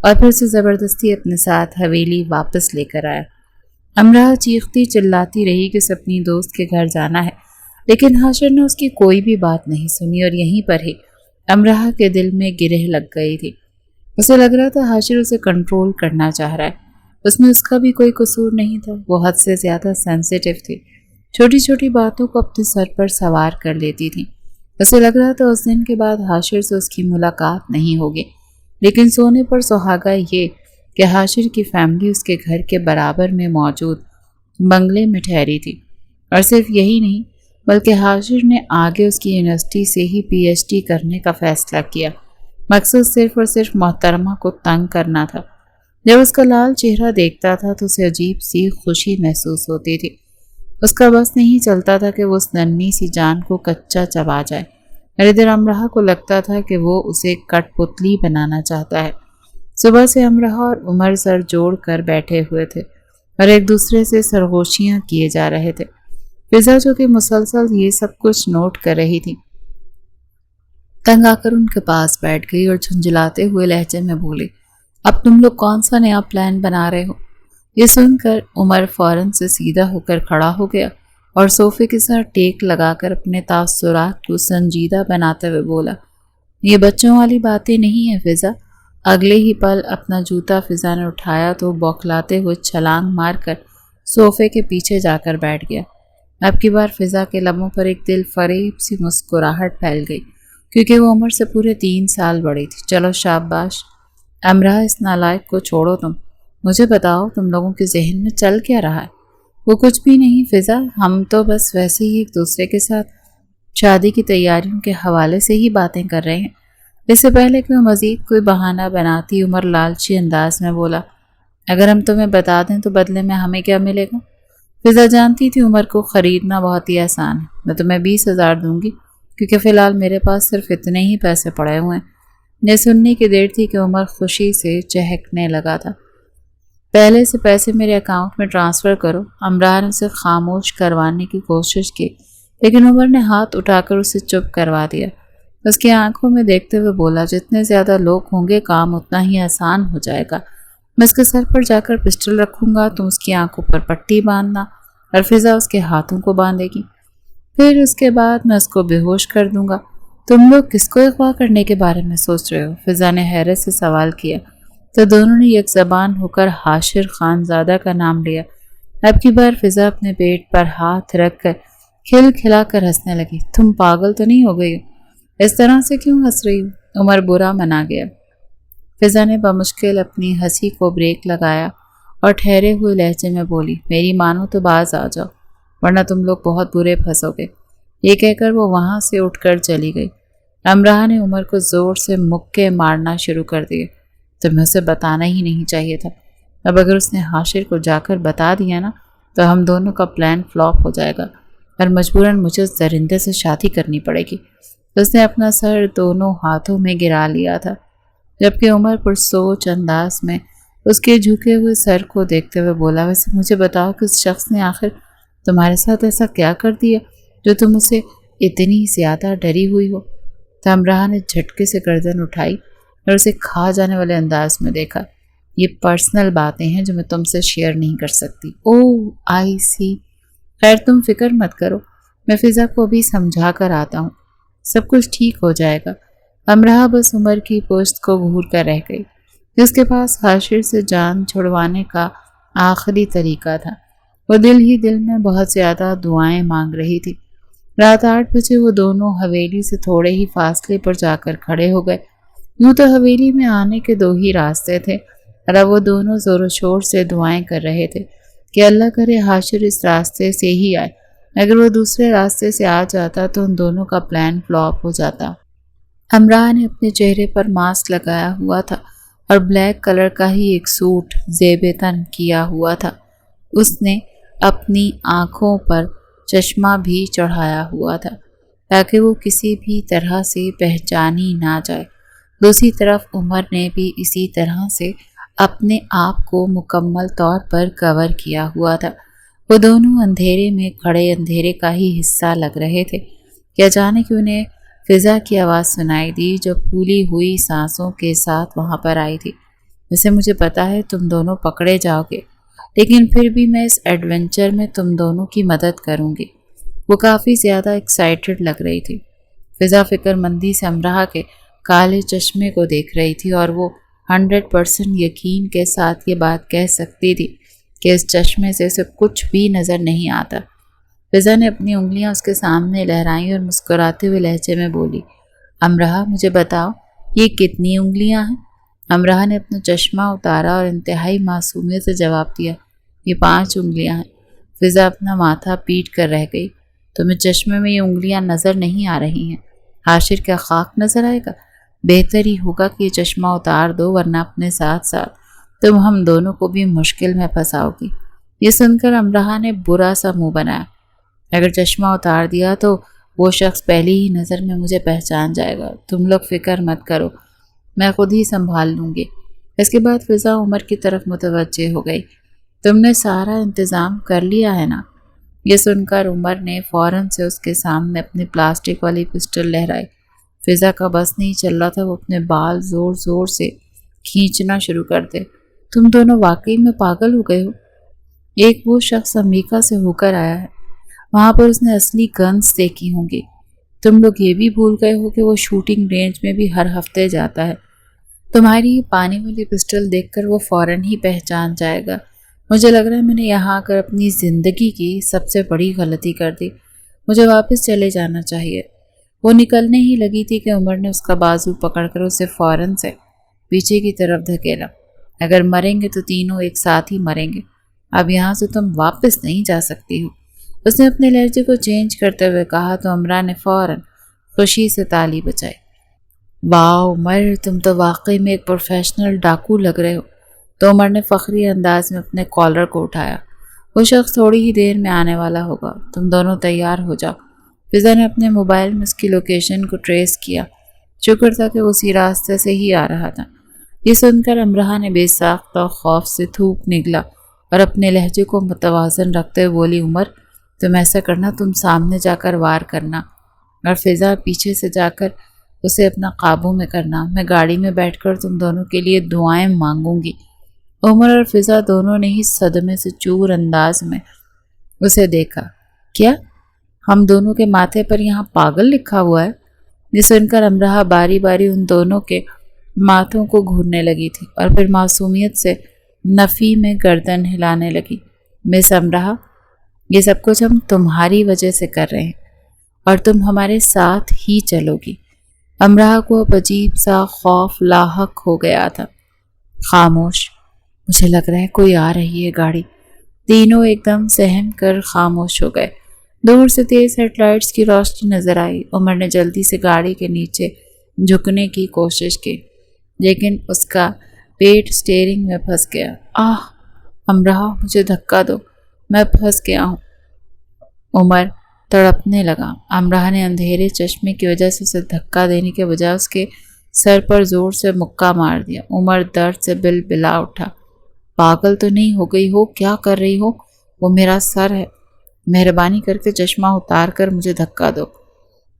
اور پھر اسے زبردستی اپنے ساتھ حویلی واپس لے کر آیا۔ امراہ چیختی چلاتی رہی کہ اسے اپنی دوست کے گھر جانا ہے، لیکن حاشر نے اس کی کوئی بھی بات نہیں سنی اور یہیں پر ہی امراہ کے دل میں گرہ لگ گئی تھی۔ اسے لگ رہا تھا حاشر اسے کنٹرول کرنا چاہ رہا ہے۔ اس میں اس کا بھی کوئی قصور نہیں تھا، وہ حد سے زیادہ سینسیٹیو تھی، چھوٹی چھوٹی باتوں کو اپنے سر پر سوار کر لیتی تھی۔ اسے لگ رہا تھا اس دن کے بعد حاشر سے اس کی ملاقات نہیں ہوگی، لیکن سونے پر سہاگا یہ کہ حاشر کی فیملی اس کے گھر کے برابر میں موجود بنگلے میں ٹھہری تھی۔ اور صرف یہی نہیں بلکہ حاشر نے آگے اس کی یونیورسٹی سے ہی پی ایچ ڈی کرنے کا فیصلہ کیا۔ مقصد صرف اور صرف محترمہ کو تنگ کرنا تھا۔ جب اس کا لال چہرہ دیکھتا تھا تو اسے عجیب سی خوشی محسوس ہوتی تھی۔ اس کا بس نہیں چلتا تھا کہ وہ اس ننھی سی جان کو کچا چبا جائے، اور ادھر امراہ کو لگتا تھا کہ وہ اسے کٹ پتلی بنانا چاہتا ہے۔ صبح سے امراہ اور عمر سر جوڑ کر بیٹھے ہوئے تھے اور ایک دوسرے سے سرگوشیاں کیے جا رہے تھے۔ فضا جو کہ مسلسل یہ سب کچھ نوٹ کر رہی تھی، تنگ آ کر ان کے پاس بیٹھ گئی اور جھنجھلاتے ہوئے لہجے میں بولی، اب تم لوگ کون سا نیا پلان بنا رہے ہو؟ یہ سن کر عمر فوراً سے سیدھا ہو کر کھڑا ہو گیا اور صوفے کے ساتھ ٹیک لگا کر اپنے تاثرات کو سنجیدہ بناتے ہوئے بولا، یہ بچوں والی باتیں نہیں ہیں فضا۔ اگلے ہی پل اپنا جوتا فضا نے اٹھایا تو بوکھلاتے ہوئے چھلانگ مار کر صوفے کے پیچھے جا کر بیٹھ گیا۔ اب کی بار فضا کے لبوں پر ایک دل فریب سی مسکراہٹ پھیل گئی، کیونکہ وہ عمر سے پورے 3 سال بڑی تھی۔ چلو شاباش امراہ، اس نالائق کو چھوڑو، تم مجھے بتاؤ تم لوگوں کے ذہن میں چل کیا رہا ہے؟ وہ کچھ بھی نہیں فضا، ہم تو بس ویسے ہی ایک دوسرے کے ساتھ شادی کی تیاریوں کے حوالے سے ہی باتیں کر رہے ہیں۔ اس سے پہلے کہ وہ مزید کوئی بہانہ بناتی عمر لالچی انداز میں بولا، اگر ہم تمہیں بتا دیں تو بدلے میں ہمیں کیا ملے گا؟ فضا جانتی تھی عمر کو خریدنا بہت ہی آسان ہے، میں تمہیں 20,000 دوں گی، کیونکہ فی الحال میرے پاس صرف اتنے ہی پیسے پڑے ہوئے ہیں۔ یہ سننے کی دیر تھی کہ عمر خوشی سے چہکنے لگا تھا۔ پہلے سے پیسے میرے اکاؤنٹ میں ٹرانسفر کرو۔ امراہ نے اسے خاموش کروانے کی کوشش کی، لیکن عمر نے ہاتھ اٹھا کر اسے چپ کروا دیا۔ اس کی آنکھوں میں دیکھتے ہوئے بولا، جتنے زیادہ لوگ ہوں گے کام اتنا ہی آسان ہو جائے گا۔ میں اس کے سر پر جا کر پسٹل رکھوں گا، تم اس کی آنکھوں پر پٹی باندھنا اور فضا اس کے ہاتھوں کو باندھے گی، پھر اس کے بعد میں اس کو بے ہوش کر دوں گا۔ تم لوگ کس کو اغوا کرنے کے بارے میں سوچ رہے ہو؟ فضا نے حیرت سے سوال کیا تو دونوں نے یک زبان ہو کر حاشر خان زادہ کا نام لیا۔ اب کی بار فضا اپنے پیٹ پر ہاتھ رکھ کر کھل کھلا کر ہنسنے لگی۔ تم پاگل تو نہیں ہو گئی ہو؟ اس طرح سے کیوں ہنس رہی ہو؟ عمر برا منا گیا۔ فضا نے بمشکل اپنی ہنسی کو بریک لگایا اور ٹھہرے ہوئے لہجے میں بولی، میری مانو تو باز آ جاؤ ورنہ تم لوگ بہت برے پھنسو گے۔ یہ کہہ کر وہ وہاں سے اٹھ کر چلی گئی۔ امراہ نے عمر کو زور سے مکے مارنا شروع کر دیے۔ تمہیں اسے بتانا ہی نہیں چاہیے تھا۔ اب اگر اس نے حاشر کو جا کر بتا دیا نا تو ہم دونوں کا پلان فلاپ ہو جائے گا اور مجبوراً مجھے اس درندے سے شادی کرنی پڑے گی۔ اس نے اپنا سر دونوں ہاتھوں میں گرا لیا تھا، جبکہ عمر پر سوچ انداز میں اس کے جھکے ہوئے سر کو دیکھتے ہوئے بولا، ویسے مجھے بتاؤ کہ اس شخص نے آخر تمہارے ساتھ ایسا کیا کر دیا جو تم اسے اتنی زیادہ ڈری ہوئی ہو؟ تو امراہ نے جھٹکے سے گردن اٹھائی اور اسے کھا جانے والے انداز میں دیکھا۔ یہ پرسنل باتیں ہیں جو میں تم سے شیئر نہیں کر سکتی۔ اوہ آئی سی، خیر تم فکر مت کرو، میں فضا کو بھی سمجھا کر آتا ہوں، سب کچھ ٹھیک ہو جائے گا۔ امراہ بس عمر کی پشت کو گھور کر رہ گئی، جس کے پاس حاشر سے جان چھڑوانے کا آخری طریقہ تھا۔ وہ دل ہی دل میں بہت زیادہ دعائیں مانگ رہی تھی۔ رات 8 بجے وہ دونوں حویلی سے تھوڑے ہی فاصلے پر جا کر کھڑے ہو گئے۔ یوں تو حویلی میں آنے کے 2 ہی راستے تھے اور اب وہ دونوں زور و شور سے دعائیں کر رہے تھے کہ اللہ کرے حاشر اس راستے سے ہی آئے۔ اگر وہ دوسرے راستے سے آ جاتا تو ان دونوں کا پلان فلاپ ہو جاتا۔ امراہ نے اپنے چہرے پر ماسک لگایا ہوا تھا اور بلیک کلر کا ہی ایک سوٹ زیب تن کیا ہوا تھا۔ اس نے اپنی آنکھوں پر چشمہ بھی چڑھایا ہوا تھا تاکہ وہ کسی بھی طرح سے پہچانی نہ جائے۔ دوسری طرف عمر نے بھی اسی طرح سے اپنے آپ کو مکمل طور پر کور کیا ہوا تھا۔ وہ دونوں اندھیرے میں کھڑے اندھیرے کا ہی حصہ لگ رہے تھے کہ اچانک انہیں فضا کی آواز سنائی دی جو پھولی ہوئی سانسوں کے ساتھ وہاں پر آئی تھی۔ جیسے مجھے پتا ہے تم دونوں پکڑے جاؤ گے، لیکن پھر بھی میں اس ایڈونچر میں تم دونوں کی مدد کروں گی۔ وہ کافی زیادہ ایکسائٹڈ لگ رہی تھی۔ فضا فکر مندی سے امراہ کے کالے چشمے کو دیکھ رہی تھی اور وہ 100% یقین کے ساتھ یہ بات کہہ سکتی تھی کہ اس چشمے سے اسے کچھ بھی نظر نہیں آتا۔ فضا نے اپنی انگلیاں اس کے سامنے لہرائیں اور مسکراتے ہوئے لہجے میں بولی، امراہ مجھے بتاؤ یہ کتنی انگلیاں ہیں؟ امراہ نے اپنا چشمہ اتارا اور انتہائی معصومیت سے جواب دیا، یہ 5 انگلیاں ہیں۔ فضا اپنا ماتھا پیٹ کر رہ گئی، تمہیں چشمے میں یہ انگلیاں نظر نہیں آ رہی ہیں؟ حاشر کیا خاک نظر آئے گا؟ بہتر ہی ہوگا کہ یہ چشمہ اتار دو ورنہ اپنے ساتھ ساتھ تم ہم دونوں کو بھی مشکل میں پھنساؤ گی۔ یہ سن کر امراہ نے برا سا منہ بنایا، اگر چشمہ اتار دیا تو وہ شخص پہلی ہی نظر میں مجھے پہچان جائے گا۔ تم لوگ فکر مت کرو، میں خود ہی سنبھال لوں گی۔ اس کے بعد فضا عمر کی طرف متوجہ ہو گئی، تم نے سارا انتظام کر لیا ہے نا؟ یہ سن کر عمر نے فوراً سے اس کے سامنے اپنی پلاسٹک والی پسٹل لہرائی۔ فضا کا بس نہیں چل رہا تھا، وہ اپنے بال زور زور سے کھینچنا شروع کر دے۔ تم دونوں واقعی میں پاگل ہو گئے ہو؟ ایک وہ شخص امریکہ سے ہو کر آیا ہے، وہاں پر اس نے اصلی گنز دیکھی ہوں گی۔ تم لوگ یہ بھی بھول گئے ہو کہ وہ شوٹنگ رینج میں بھی ہر ہفتے جاتا ہے۔ تمہاری یہ پانی والی پسٹل دیکھ کر وہ فوراً ہی پہچان جائے گا۔ مجھے لگ رہا ہے میں نے یہاں آ کر اپنی زندگی کی سب سے بڑی غلطی کر دی، مجھے واپس چلے جانا چاہیے۔ وہ نکلنے ہی لگی تھی کہ عمر نے اس کا بازو پکڑ کر اسے فوراً سے پیچھے کی طرف دھکیلا۔ اگر مریں گے تو تینوں ایک ساتھ ہی مریں گے، اب یہاں سے تم واپس نہیں جا سکتی ہو۔ اس نے اپنے لہجے کو چینج کرتے ہوئے کہا تو عمرہ نے فوراً خوشی سے تالی بجائی۔ واو عمر، تم تو واقعی میں ایک پروفیشنل ڈاکو لگ رہے ہو۔ تو عمر نے فخری انداز میں اپنے کالر کو اٹھایا، وہ شخص تھوڑی ہی دیر میں آنے والا ہوگا، تم دونوں تیار ہو جاؤ۔ فضا نے اپنے موبائل میں اس کی لوکیشن کو ٹریس کیا، شکر تھا کہ وہ اسی راستے سے ہی آ رہا تھا۔ یہ سن کر امراہ نے بے ساختہ خوف سے تھوک نگلا اور اپنے لہجے کو متوازن رکھتے ہوئے بولی، عمر تم ایسا کرنا، تم سامنے جا کر وار کرنا اور فضا پیچھے سے جا کر اسے اپنا قابو میں کرنا۔ میں گاڑی میں بیٹھ کر تم دونوں کے لیے دعائیں مانگوں گی۔ عمر اور فضا دونوں نے ہی صدمے سے چور انداز میں اسے دیکھا۔ کیا ہم دونوں کے ماتھے پر یہاں پاگل لکھا ہوا ہے؟ یہ سن کر امراہ باری باری ان دونوں کے ماتھوں کو گھورنے لگی تھی اور پھر معصومیت سے نفی میں گردن ہلانے لگی۔ مس امراہ، یہ سب کچھ ہم تمہاری وجہ سے کر رہے ہیں اور تم ہمارے ساتھ ہی چلو گی۔ امراہ کو اب عجیب سا خوف لاحق ہو گیا تھا۔ خاموش، مجھے لگ رہا ہے کوئی آ رہی ہے گاڑی۔ تینوں ایک دم سہم کر خاموش ہو گئے۔ دور سے تیز ہیڈ لائٹس کی روشنی نظر آئی۔ عمر نے جلدی سے گاڑی کے نیچے جھکنے کی کوشش کی، لیکن اس کا پیٹ سٹیئرنگ میں پھنس گیا۔ آہ امراہ، مجھے دھکا دو، میں پھنس گیا ہوں۔ عمر تڑپنے لگا۔ امراہ نے اندھیرے چشمے کی وجہ سے اسے دھکا دینے کے بجائے اس کے سر پر زور سے مکہ مار دیا۔ عمر درد سے بلبلا اٹھا۔ پاگل تو نہیں ہو گئی ہو؟ کیا کر رہی ہو؟ وہ میرا سر ہے، مہربانی کر کے چشمہ اتار کر مجھے دھکا دو۔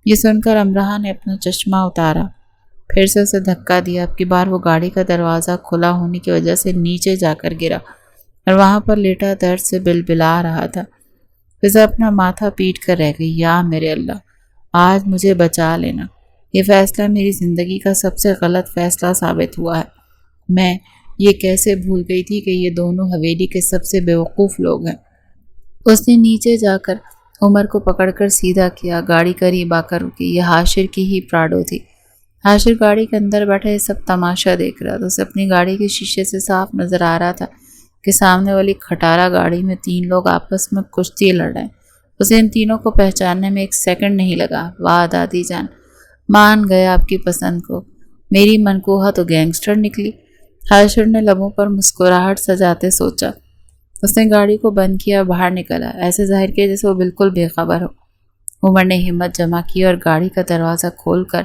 یہ سن کر امراہ نے اپنا چشمہ اتارا، پھر سے اسے دھکا دیا۔ اب کی بار وہ گاڑی کا دروازہ کھلا ہونے کی وجہ سے نیچے جا کر گرا اور وہاں پر لیٹا درد سے بلبلا رہا تھا۔ فضا اپنا ماتھا پیٹ کر رہ گئی۔ یا میرے اللہ، آج مجھے بچا لینا۔ یہ فیصلہ میری زندگی کا سب سے غلط فیصلہ ثابت ہوا ہے۔ میں یہ کیسے بھول گئی تھی کہ یہ دونوں حویلی کے سب سے بیوقوف لوگ ہیں۔ اس نے نیچے جا کر عمر کو پکڑ کر سیدھا کیا۔ گاڑی قریب آ کر رکی۔ یہ حاشر کی ہی پراڈو تھی۔ حاشر گاڑی کے اندر بیٹھا یہ سب تماشا دیکھ رہا تھا۔ اسے اپنی گاڑی کے شیشے سے صاف نظر آ رہا تھا کہ سامنے والی کھٹارا گاڑی میں 3 لوگ آپس میں کشتی لڑ رہے ہیں۔ اسے ان تینوں کو پہچاننے میں 1 سیکنڈ نہیں لگا۔ واہ دادی جان، مان گیا آپ کی پسند کو۔ میری منکوہا تو گینگسٹر نکلی۔ حاشر نے لبوں پر مسکراہٹ سجاتے سوچا۔ اس نے گاڑی کو بند کیا اور باہر نکلا، ایسے ظاہر کیا جیسے وہ بالکل بے خبر ہو۔ عمر نے ہمت جمع کی اور گاڑی کا دروازہ کھول کر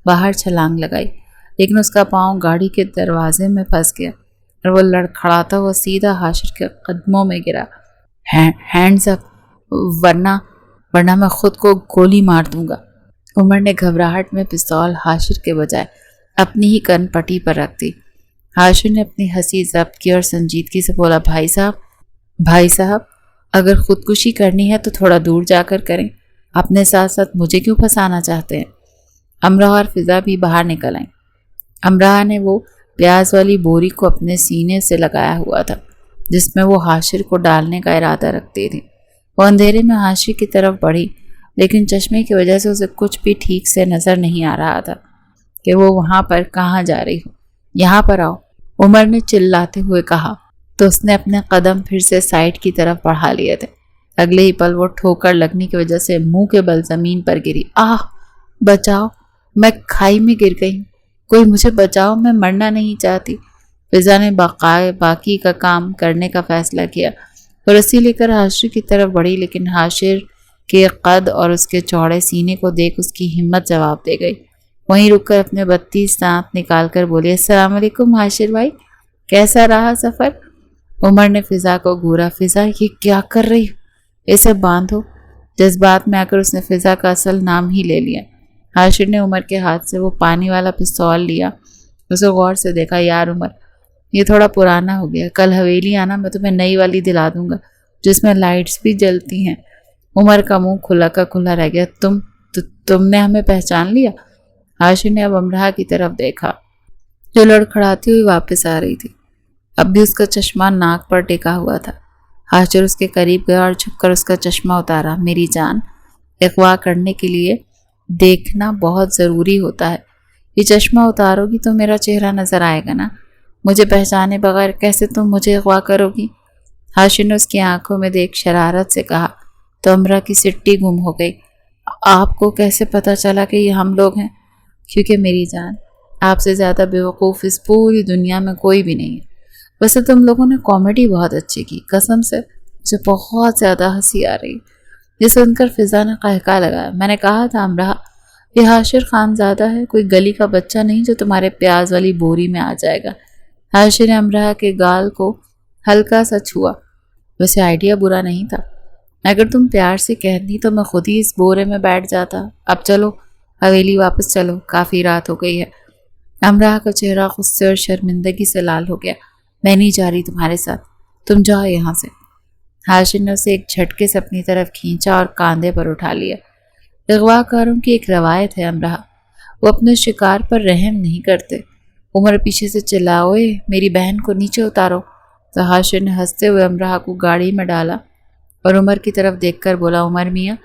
باہر چھلانگ لگائی، لیکن اس کا پاؤں گاڑی کے دروازے میں پھنس گیا اور وہ لڑکھڑاتا ہوا سیدھا حاشر کے قدموں میں گرا۔ ہینڈز اپ، ورنہ میں خود کو گولی مار دوں گا۔ عمر نے گھبراہٹ میں پستول حاشر کے بجائے اپنی ہی کن پٹی پر رکھ دی۔ حاشر نے اپنی ہنسی ضبط کی اور سنجیدگی سے بولا، بھائی صاحب، اگر خودکشی کرنی ہے تو تھوڑا دور جا کر کریں، اپنے ساتھ ساتھ مجھے کیوں پھنسانا چاہتے ہیں؟ امراہ اور فضا بھی باہر نکل آئیں۔ امراہ نے وہ پیاز والی بوری کو اپنے سینے سے لگایا ہوا تھا جس میں وہ حاشر کو ڈالنے کا ارادہ رکھتی تھی۔ وہ اندھیرے میں حاشر کی طرف بڑھی، لیکن چشمے کی وجہ سے اسے کچھ بھی ٹھیک سے نظر نہیں آ رہا تھا کہ وہ وہاں پر کہاں جا رہی ہو۔ یہاں پر آؤ، عمر نے چلاتے ہوئے کہا تو اس نے اپنے قدم پھر سے سائڈ کی طرف بڑھا لیے تھے۔ اگلے ہی پل وہ ٹھوکر لگنے کی وجہ سے منہ کے بل زمین پر گری۔ آہ بچاؤ، میں کھائی میں گر گئی ہوں، کوئی مجھے بچاؤ، میں مرنا نہیں چاہتی۔ فضا نے باقی کا کام کرنے کا فیصلہ کیا اور رسی لے کر حاشر کی طرف بڑھی، لیکن حاشر کے قد اور اس کے چوڑے سینے کو دیکھ اس کی ہمت جواب دے گئی۔ وہیں رک کر اپنے 32 دانت نکال کر بولی، السلام علیکم حاشر بھائی، کیسا رہا سفر؟ عمر نے فضا کو گھورا۔ فضا، یہ کیا کر رہی ہو؟ اسے باندھو۔ جذبات میں آ کر اس نے فضا کا اصل نام ہی لے لیا۔ حاشر نے عمر کے ہاتھ سے وہ پانی والا پستول لیا، اسے غور سے دیکھا۔ یار عمر، یہ تھوڑا پرانا ہو گیا، کل حویلی آنا، میں تمہیں نئی والی دلا دوں گا جس میں لائٹس بھی جلتی ہیں۔ عمر کا منہ کھلا کا کھلا رہ گیا۔ تم نے ہمیں پہچان لیا؟ حاشر نے اب امراہ کی طرف دیکھا جو لڑکھڑاتی ہوئی واپس آ رہی تھی۔ اب بھی اس کا چشمہ ناک پر ٹکا ہوا تھا۔ حاشر اس کے قریب گیا اور جھک کر اس کا چشمہ اتارا۔ میری جان، اغوا کرنے کے لیے دیکھنا بہت ضروری ہوتا ہے۔ یہ چشمہ اتارو گی تو میرا چہرہ نظر آئے گا نا، مجھے پہچانے بغیر کیسے تم مجھے اغوا کرو گی؟ حاشر نے اس کی آنکھوں میں دیکھ شرارت سے کہا تو امراہ کی سٹی گم ہو گئی۔ آپ کو کیسے پتا چلا کہ یہ ہم لوگ ہیں؟ کیونکہ میری جان، آپ سے زیادہ بیوقوف اس پوری دنیا میں کوئی بھی نہیں ہے۔ ویسے تم لوگوں نے کامیڈی بہت اچھی کی، قسم سے مجھے بہت زیادہ ہنسی آ رہی۔ یہ سن کر فضا نے قہقہ لگایا۔ میں نے کہا تھا امراہ، یہ حاشر خانزادہ ہے، کوئی گلی کا بچہ نہیں جو تمہارے پیاز والی بوری میں آ جائے گا۔ حاشر نے امراہ کے گال کو ہلکا سا چھوا۔ ویسے آئیڈیا برا نہیں تھا، اگر تم پیار سے کہتی تو میں خود ہی اس بورے میں بیٹھ جاتا۔ اب چلو حویلی واپس چلو، کافی رات ہو گئی ہے۔ امراہ کا چہرہ غصے اور شرمندگی سے لال ہو گیا۔ میں نہیں جا رہی تمہارے ساتھ، تم جاؤ یہاں سے۔ حاشر نے اسے ایک جھٹکے سے اپنی طرف کھینچا اور کاندھے پر اٹھا لیا۔ اغوا کاروں کی ایک روایت ہے امراہ، وہ اپنے شکار پر رحم نہیں کرتے۔ عمر پیچھے سے چلا، اوئے میری بہن کو نیچے اتارو۔ تو حاشر نے ہنستے ہوئے امراہ کو گاڑی میں ڈالا اور عمر کی طرف دیکھ کر بولا، عمر میاں،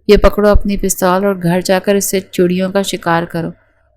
یہ پکڑو اپنی پستول اور گھر جا کر اس سے چڑیوں کا شکار کرو،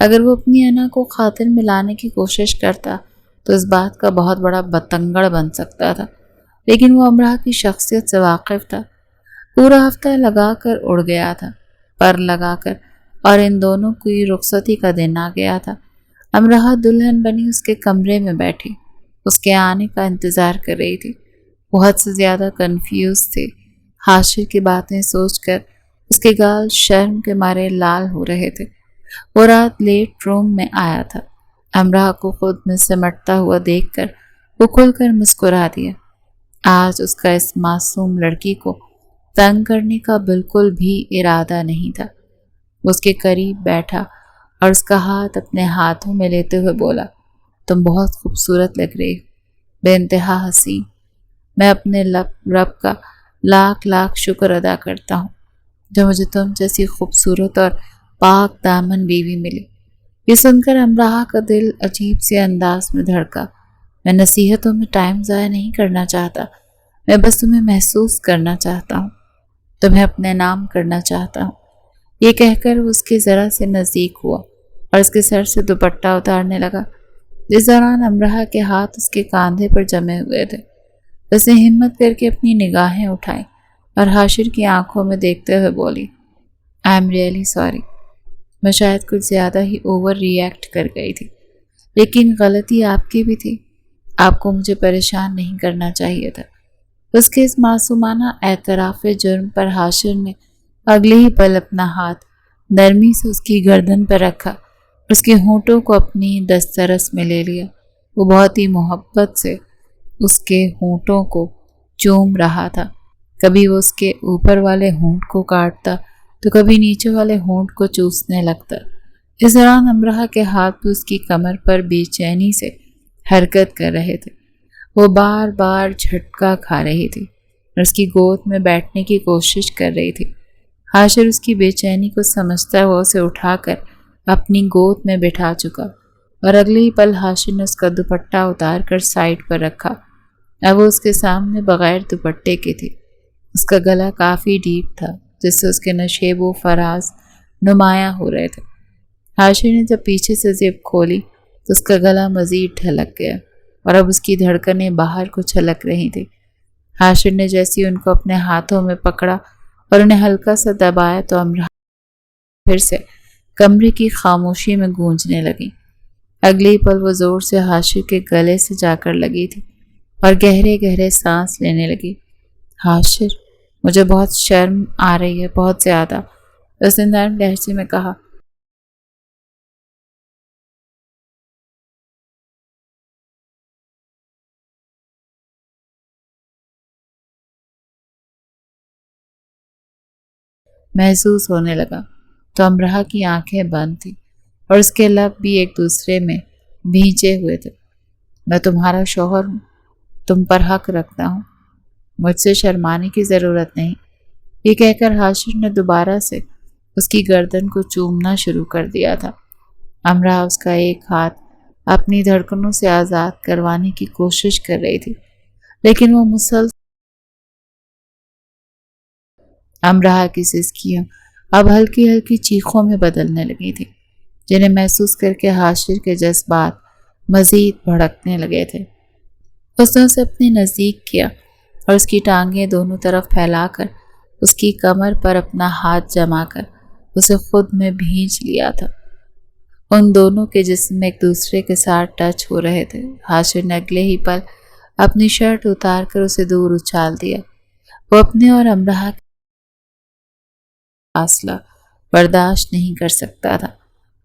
اگر وہ اپنی انا کو خاطر میں لانے کی کوشش کرتا تو اس بات کا بہت بڑا بتنگڑ بن سکتا تھا، لیکن وہ امراء کی شخصیت سے واقف تھا۔ پورا ہفتہ لگا کر اڑ گیا تھا، پر لگا کر، اور ان دونوں کی رخصتی کا دن آ گیا تھا۔ امراء دلہن بنی اس کے کمرے میں بیٹھی اس کے آنے کا انتظار کر رہی تھی۔ بہت سے زیادہ کنفیوز تھے۔ حاشر کی باتیں سوچ کر اس کے گال شرم کے مارے لال ہو رہے تھے۔ وہ رات لیٹ روم میں آیا تھا۔ امراء کو خود میں سمٹتا ہوا دیکھ کر وہ کھل کر مسکرا دیا۔ آج اس کا اس معصوم لڑکی کو تنگ کرنے کا بالکل بھی ارادہ نہیں تھا۔ وہ اس کے قریب بیٹھا اور اس کا ہاتھ اپنے ہاتھوں میں لیتے ہوئے بولا، تم بہت خوبصورت لگ رہی ہو، بے انتہا حسین۔ میں اپنے رب کا لاکھ لاکھ شکر ادا کرتا ہوں جو مجھے تم جیسی خوبصورت اور پاک دامن بیوی ملی۔ یہ سن کر امراء کا دل عجیب سے انداز میں دھڑکا۔ میں نصیحتوں میں ٹائم ضائع نہیں کرنا چاہتا، میں بس تمہیں محسوس کرنا چاہتا ہوں، تمہیں اپنے نام کرنا چاہتا ہوں۔ یہ کہہ کر وہ اس کے ذرا سے نزدیک ہوا اور اس کے سر سے دوپٹہ اتارنے لگا، جس دوران امراء کے ہاتھ اس کے کاندھے پر جمے ہوئے تھے۔ اس نے ہمت کر کے اپنی نگاہیں اٹھائیں اور حاشر کی آنکھوں میں دیکھتے ہوئے بولی، آئی ایم ریئلی سوری، میں شاید کچھ زیادہ ہی اوور ری ایکٹ کر گئی تھی، لیکن غلطی آپ کی بھی تھی، آپ کو مجھے پریشان نہیں کرنا چاہیے تھا۔ اس کے اس معصومانہ اعتراف جرم پر حاشر نے اگلے ہی پل اپنا ہاتھ نرمی سے اس کی گردن پر رکھا، اس کے ہونٹوں کو اپنی دسترس میں لے لیا۔ وہ بہت ہی محبت سے اس کے ہونٹوں کو چوم رہا تھا، کبھی وہ اس کے اوپر والے ہونٹ کو کاٹتا تو کبھی نیچے والے ہونٹ کو چوسنے لگتا۔ اس دوران امراء کے ہاتھ اس کی کمر پر بے چینی سے حرکت کر رہے تھے۔ وہ بار بار جھٹکا کھا رہی تھی اور اس کی گود میں بیٹھنے کی کوشش کر رہی تھی۔ حاشر اس کی بے چینی کو سمجھتا ہوا اسے اٹھا کر اپنی گود میں بٹھا چکا اور اگلے ہی پل حاشر نے اس کا دوپٹہ اتار کر سائڈ پر رکھا۔ اب وہ اس کے سامنے بغیر دوپٹے کے تھی۔ اس کا گلا کافی ڈیپ تھا جس سے اس کے نشیب و فراز نمایاں ہو رہے تھے۔ حاشر نے جب پیچھے سے زپ کھولی تو اس کا گلا مزید ڈھلک گیا اور اب اس کی دھڑکنیں باہر کو چھلک رہی تھی۔ حاشر نے جیسی ان کو اپنے ہاتھوں میں پکڑا اور انہیں ہلکا سا دبایا تو امراء پھر سے کمرے کی خاموشی میں گونجنے لگی۔ اگلی پل وہ زور سے حاشر کے گلے سے جا کر لگی تھی اور گہرے گہرے سانس لینے لگی۔ حاشر، مجھے بہت شرم آ رہی ہے، بہت زیادہ، اس نے نرم لہجے میں کہا۔ محسوس ہونے لگا تو امراء کی آنکھیں بند تھیں اور اس کے لب بھی ایک دوسرے میں بھینچے ہوئے تھے۔ میں تمہارا شوہر ہوں، تم پر حق رکھتا ہوں، مجھ سے شرمانے کی ضرورت نہیں۔ یہ کہہ کر حاشر نے دوبارہ سے اس کی گردن کو چومنا شروع کر دیا تھا۔ امراء اس کا ایک ہاتھ اپنی دھڑکنوں سے آزاد کروانے کی کوشش کر رہی تھی، لیکن وہ مسلسل امراء کی سسکیاں اب ہلکی ہلکی چیخوں میں بدلنے لگی تھی، جنہیں محسوس کر کے حاشر کے جذبات مزید بھڑکنے لگے تھے۔ اس نے اسے اپنے نزدیک کیا اور اس کی ٹانگیں دونوں طرف پھیلا کر اس کی کمر پر اپنا ہاتھ جما کر اسے خود میں بھینچ لیا تھا۔ ان دونوں کے جسم ایک دوسرے کے ساتھ ٹچ ہو رہے تھے۔ حاشر نے اگلے ہی پل اپنی شرٹ اتار کر اسے دور اچھال دیا۔ وہ اپنے اور امراء کا فاصلہ برداشت نہیں کر سکتا تھا۔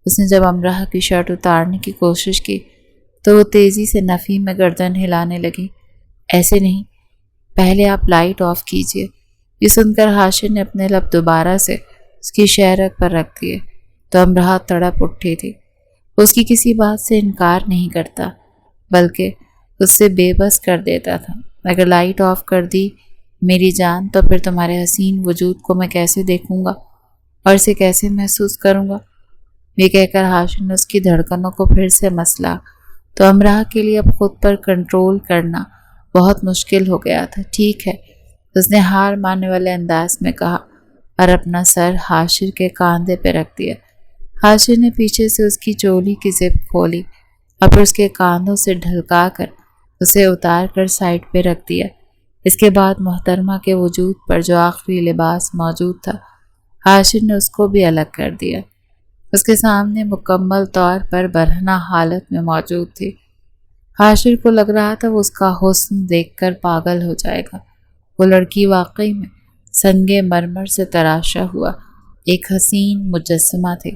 اس نے جب امراء کی شرٹ اتارنے کی کوشش کی تو وہ تیزی سے نفی میں گردن ہلانے لگی۔ ایسے نہیں، پہلے آپ لائٹ آف کیجیے۔ یہ سن کر حاشر نے اپنے لب دوبارہ سے اس کی شہرک پر رکھ دیے تو امراء تڑپ اٹھی تھی۔ وہ اس کی کسی بات سے انکار نہیں کرتا بلکہ اس سے بے بس کر دیتا تھا۔ اگر لائٹ آف کر دی میری جان تو پھر تمہارے حسین وجود کو میں کیسے دیکھوں گا اور اسے کیسے محسوس کروں گا؟ یہ کہہ کر حاشر نے اس کی دھڑکنوں کو پھر سے مسلا تو امراء کے لیے اب خود پر کنٹرول کرنا بہت مشکل ہو گیا تھا۔ ٹھیک ہے، اس نے ہار ماننے والے انداز میں کہا اور اپنا سر حاشر کے کاندھے پہ رکھ دیا۔ حاشر نے پیچھے سے اس کی چولی کی زپ کھولی اور پھر اس کے کاندھوں سے ڈھلکا کر اسے اتار کر سائڈ پہ رکھ دیا۔ اس کے بعد محترمہ کے وجود پر جو آخری لباس موجود تھا، حاشر نے اس کو بھی الگ کر دیا۔ اس کے سامنے مکمل طور پر برہنہ حالت میں موجود تھی۔ حاشر کو لگ رہا تھا وہ اس کا حسن دیکھ کر پاگل ہو جائے گا۔ وہ لڑکی واقعی میں سنگ مرمر سے تراشا ہوا ایک حسین مجسمہ تھی۔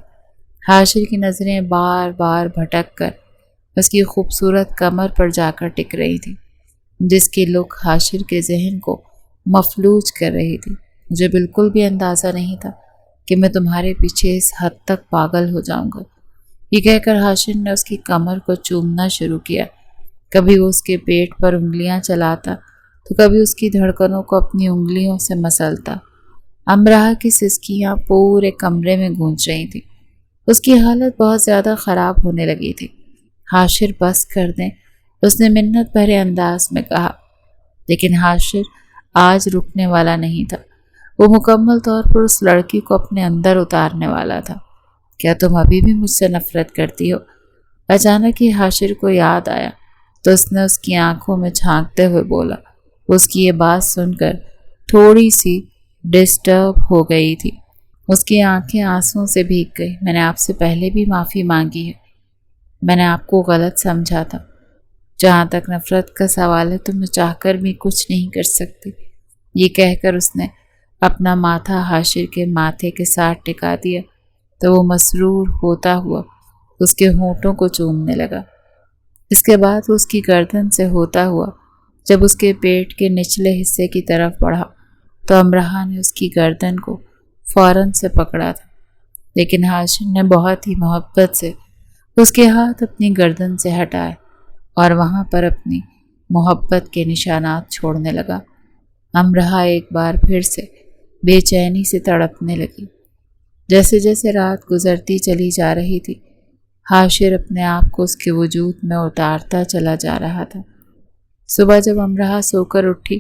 حاشر کی نظریں بار بار بھٹک کر اس کی خوبصورت کمر پر جا کر ٹک رہی تھی، جس کی لک حاشر کے ذہن کو مفلوج کر رہی تھی۔ مجھے بالکل بھی اندازہ نہیں تھا کہ میں تمہارے پیچھے اس حد تک پاگل ہو جاؤں گا۔ یہ کہہ کر حاشر نے اس کی کمر کو چومنا شروع کیا۔ کبھی وہ اس کے پیٹ پر انگلیاں چلاتا تو کبھی اس کی دھڑکنوں کو اپنی انگلیوں سے مسلتا۔ امراح کی سسکیاں پورے کمرے میں گونج رہی تھیں۔ اس کی حالت بہت زیادہ خراب ہونے لگی تھی۔ حاشر بس کر دیں، اس نے منت بھرے انداز میں کہا، لیکن حاشر آج رکنے والا نہیں تھا۔ وہ مکمل طور پر اس لڑکی کو اپنے اندر اتارنے والا تھا۔ کیا تم ابھی بھی مجھ سے نفرت کرتی ہو؟ اچانک ہی حاشر کو یاد آیا تو اس نے اس کی آنکھوں میں جھانکتے ہوئے بولا۔ اس کی یہ بات سن کر تھوڑی سی ڈسٹرب ہو گئی تھی۔ اس کی آنکھیں آنسوں سے بھیگ گئی۔ میں نے آپ سے پہلے بھی معافی مانگی ہے۔ میں نے آپ کو غلط سمجھا تھا۔ جہاں تک نفرت کا سوال ہے تو میں چاہ کر بھی کچھ نہیں کر سکتی۔ یہ کہہ کر اس نے اپنا ماتھا حاشر کے ماتھے کے ساتھ ٹکا دیا تو وہ مسرور ہوتا ہوا اس کے ہونٹوں کو چومنے لگا۔ اس کے بعد وہ اس کی گردن سے ہوتا ہوا جب اس کے پیٹ کے نچلے حصے کی طرف بڑھا تو امراح نے اس کی گردن کو فوراً سے پکڑا تھا، لیکن حاشر نے بہت ہی محبت سے اس کے ہاتھ اپنی گردن سے ہٹائے اور وہاں پر اپنی محبت کے نشانات چھوڑنے لگا۔ امراح ایک بار پھر سے بے چینی سے تڑپنے لگی۔ جیسے جیسے رات گزرتی چلی جا رہی تھی، حاشر اپنے آپ کو اس کے وجود میں اتارتا چلا جا رہا تھا۔ صبح جب امراح سو کر اٹھی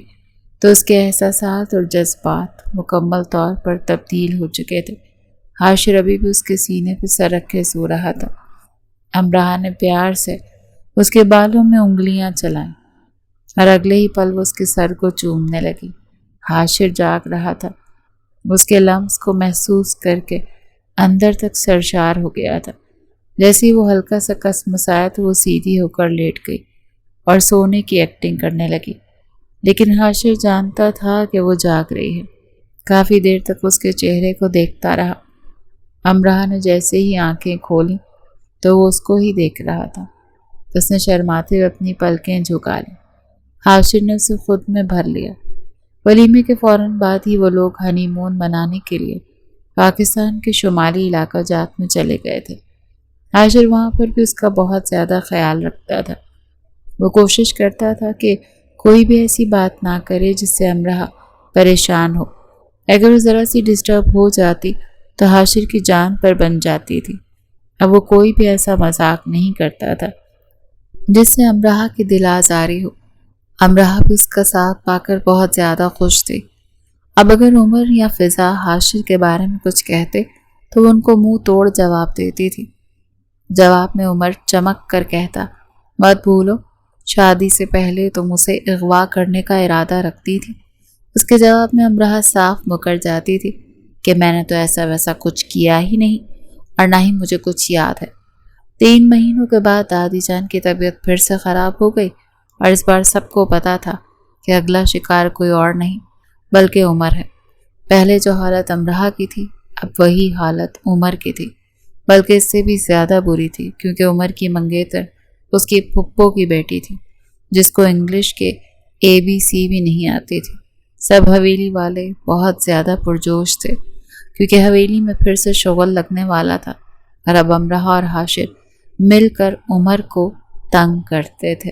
تو اس کے احساسات اور جذبات مکمل طور پر تبدیل ہو چکے تھے۔ حاشر ابھی بھی اس کے سینے پہ سر رکھے سو رہا تھا۔ امراح نے پیار سے اس کے بالوں میں انگلیاں چلائیں اور اگلے ہی پل وہ اس کے سر کو چومنے لگی۔ حاشر جاگ رہا تھا۔ اس کے لمس کو محسوس کر کے اندر تک سرشار ہو گیا تھا۔ جیسے ہی وہ ہلکا سا کس مسایا تو وہ سیدھی ہو کر لیٹ گئی اور سونے کی ایکٹنگ کرنے لگی، لیکن حاشر جانتا تھا کہ وہ جاگ رہی ہے۔ کافی دیر تک اس کے چہرے کو دیکھتا رہا۔ امراح نے جیسے ہی آنکھیں کھولیں تو وہ اس کو ہی دیکھ رہا تھا۔ اس نے شرماتے ہوئے اپنی پلکیں جھکا لی۔ حاشر نے اسے خود میں بھر لیا۔ ولیمے کے فوراً بعد ہی وہ لوگ ہنی مون منانے کے لیے پاکستان کے شمالی علاقہ جات میں چلے گئے تھے۔ حاشر وہاں پر بھی اس کا بہت زیادہ خیال رکھتا تھا۔ وہ کوشش کرتا تھا کہ کوئی بھی ایسی بات نہ کرے جس سے امراح پریشان ہو۔ اگر وہ ذرا سی ڈسٹرب ہو جاتی تو حاشر کی جان پر بن جاتی تھی۔ اب وہ کوئی بھی ایسا مذاق نہیں کرتا تھا جس سے امراح کی دل آزاری ہو۔ امراح بھی اس کا ساتھ پا کر بہت زیادہ خوش تھی۔ اب اگر عمر یا فضا حاشر کے بارے میں کچھ کہتے تو وہ ان کو منہ توڑ جواب دیتی تھی۔ جواب میں عمر چمک کر کہتا، مت بھولو شادی سے پہلے تم اسے اغوا کرنے کا ارادہ رکھتی تھی۔ اس کے جواب میں امراح صاف مکر جاتی تھی کہ میں نے تو ایسا ویسا کچھ کیا ہی نہیں اور نہ ہی مجھے کچھ یاد ہے۔ 3 مہینوں کے بعد دادی جان کی طبیعت پھر سے خراب ہو گئی اور اس بار سب کو پتا تھا کہ اگلا شکار کوئی اور نہیں بلکہ عمر ہے۔ پہلے جو حالت امراح کی تھی اب وہی حالت عمر کی تھی، بلکہ اس سے بھی زیادہ بری تھی، کیونکہ عمر کی منگیتر اس کی پھپھو کی بیٹی تھی جس کو انگلش کے ABC بھی نہیں آتی تھی۔ سب حویلی والے بہت زیادہ پرجوش تھے کیونکہ حویلی میں پھر سے شغل لگنے والا تھا اور اب امراح اور حاشر مل کر عمر کو تنگ کرتے تھے۔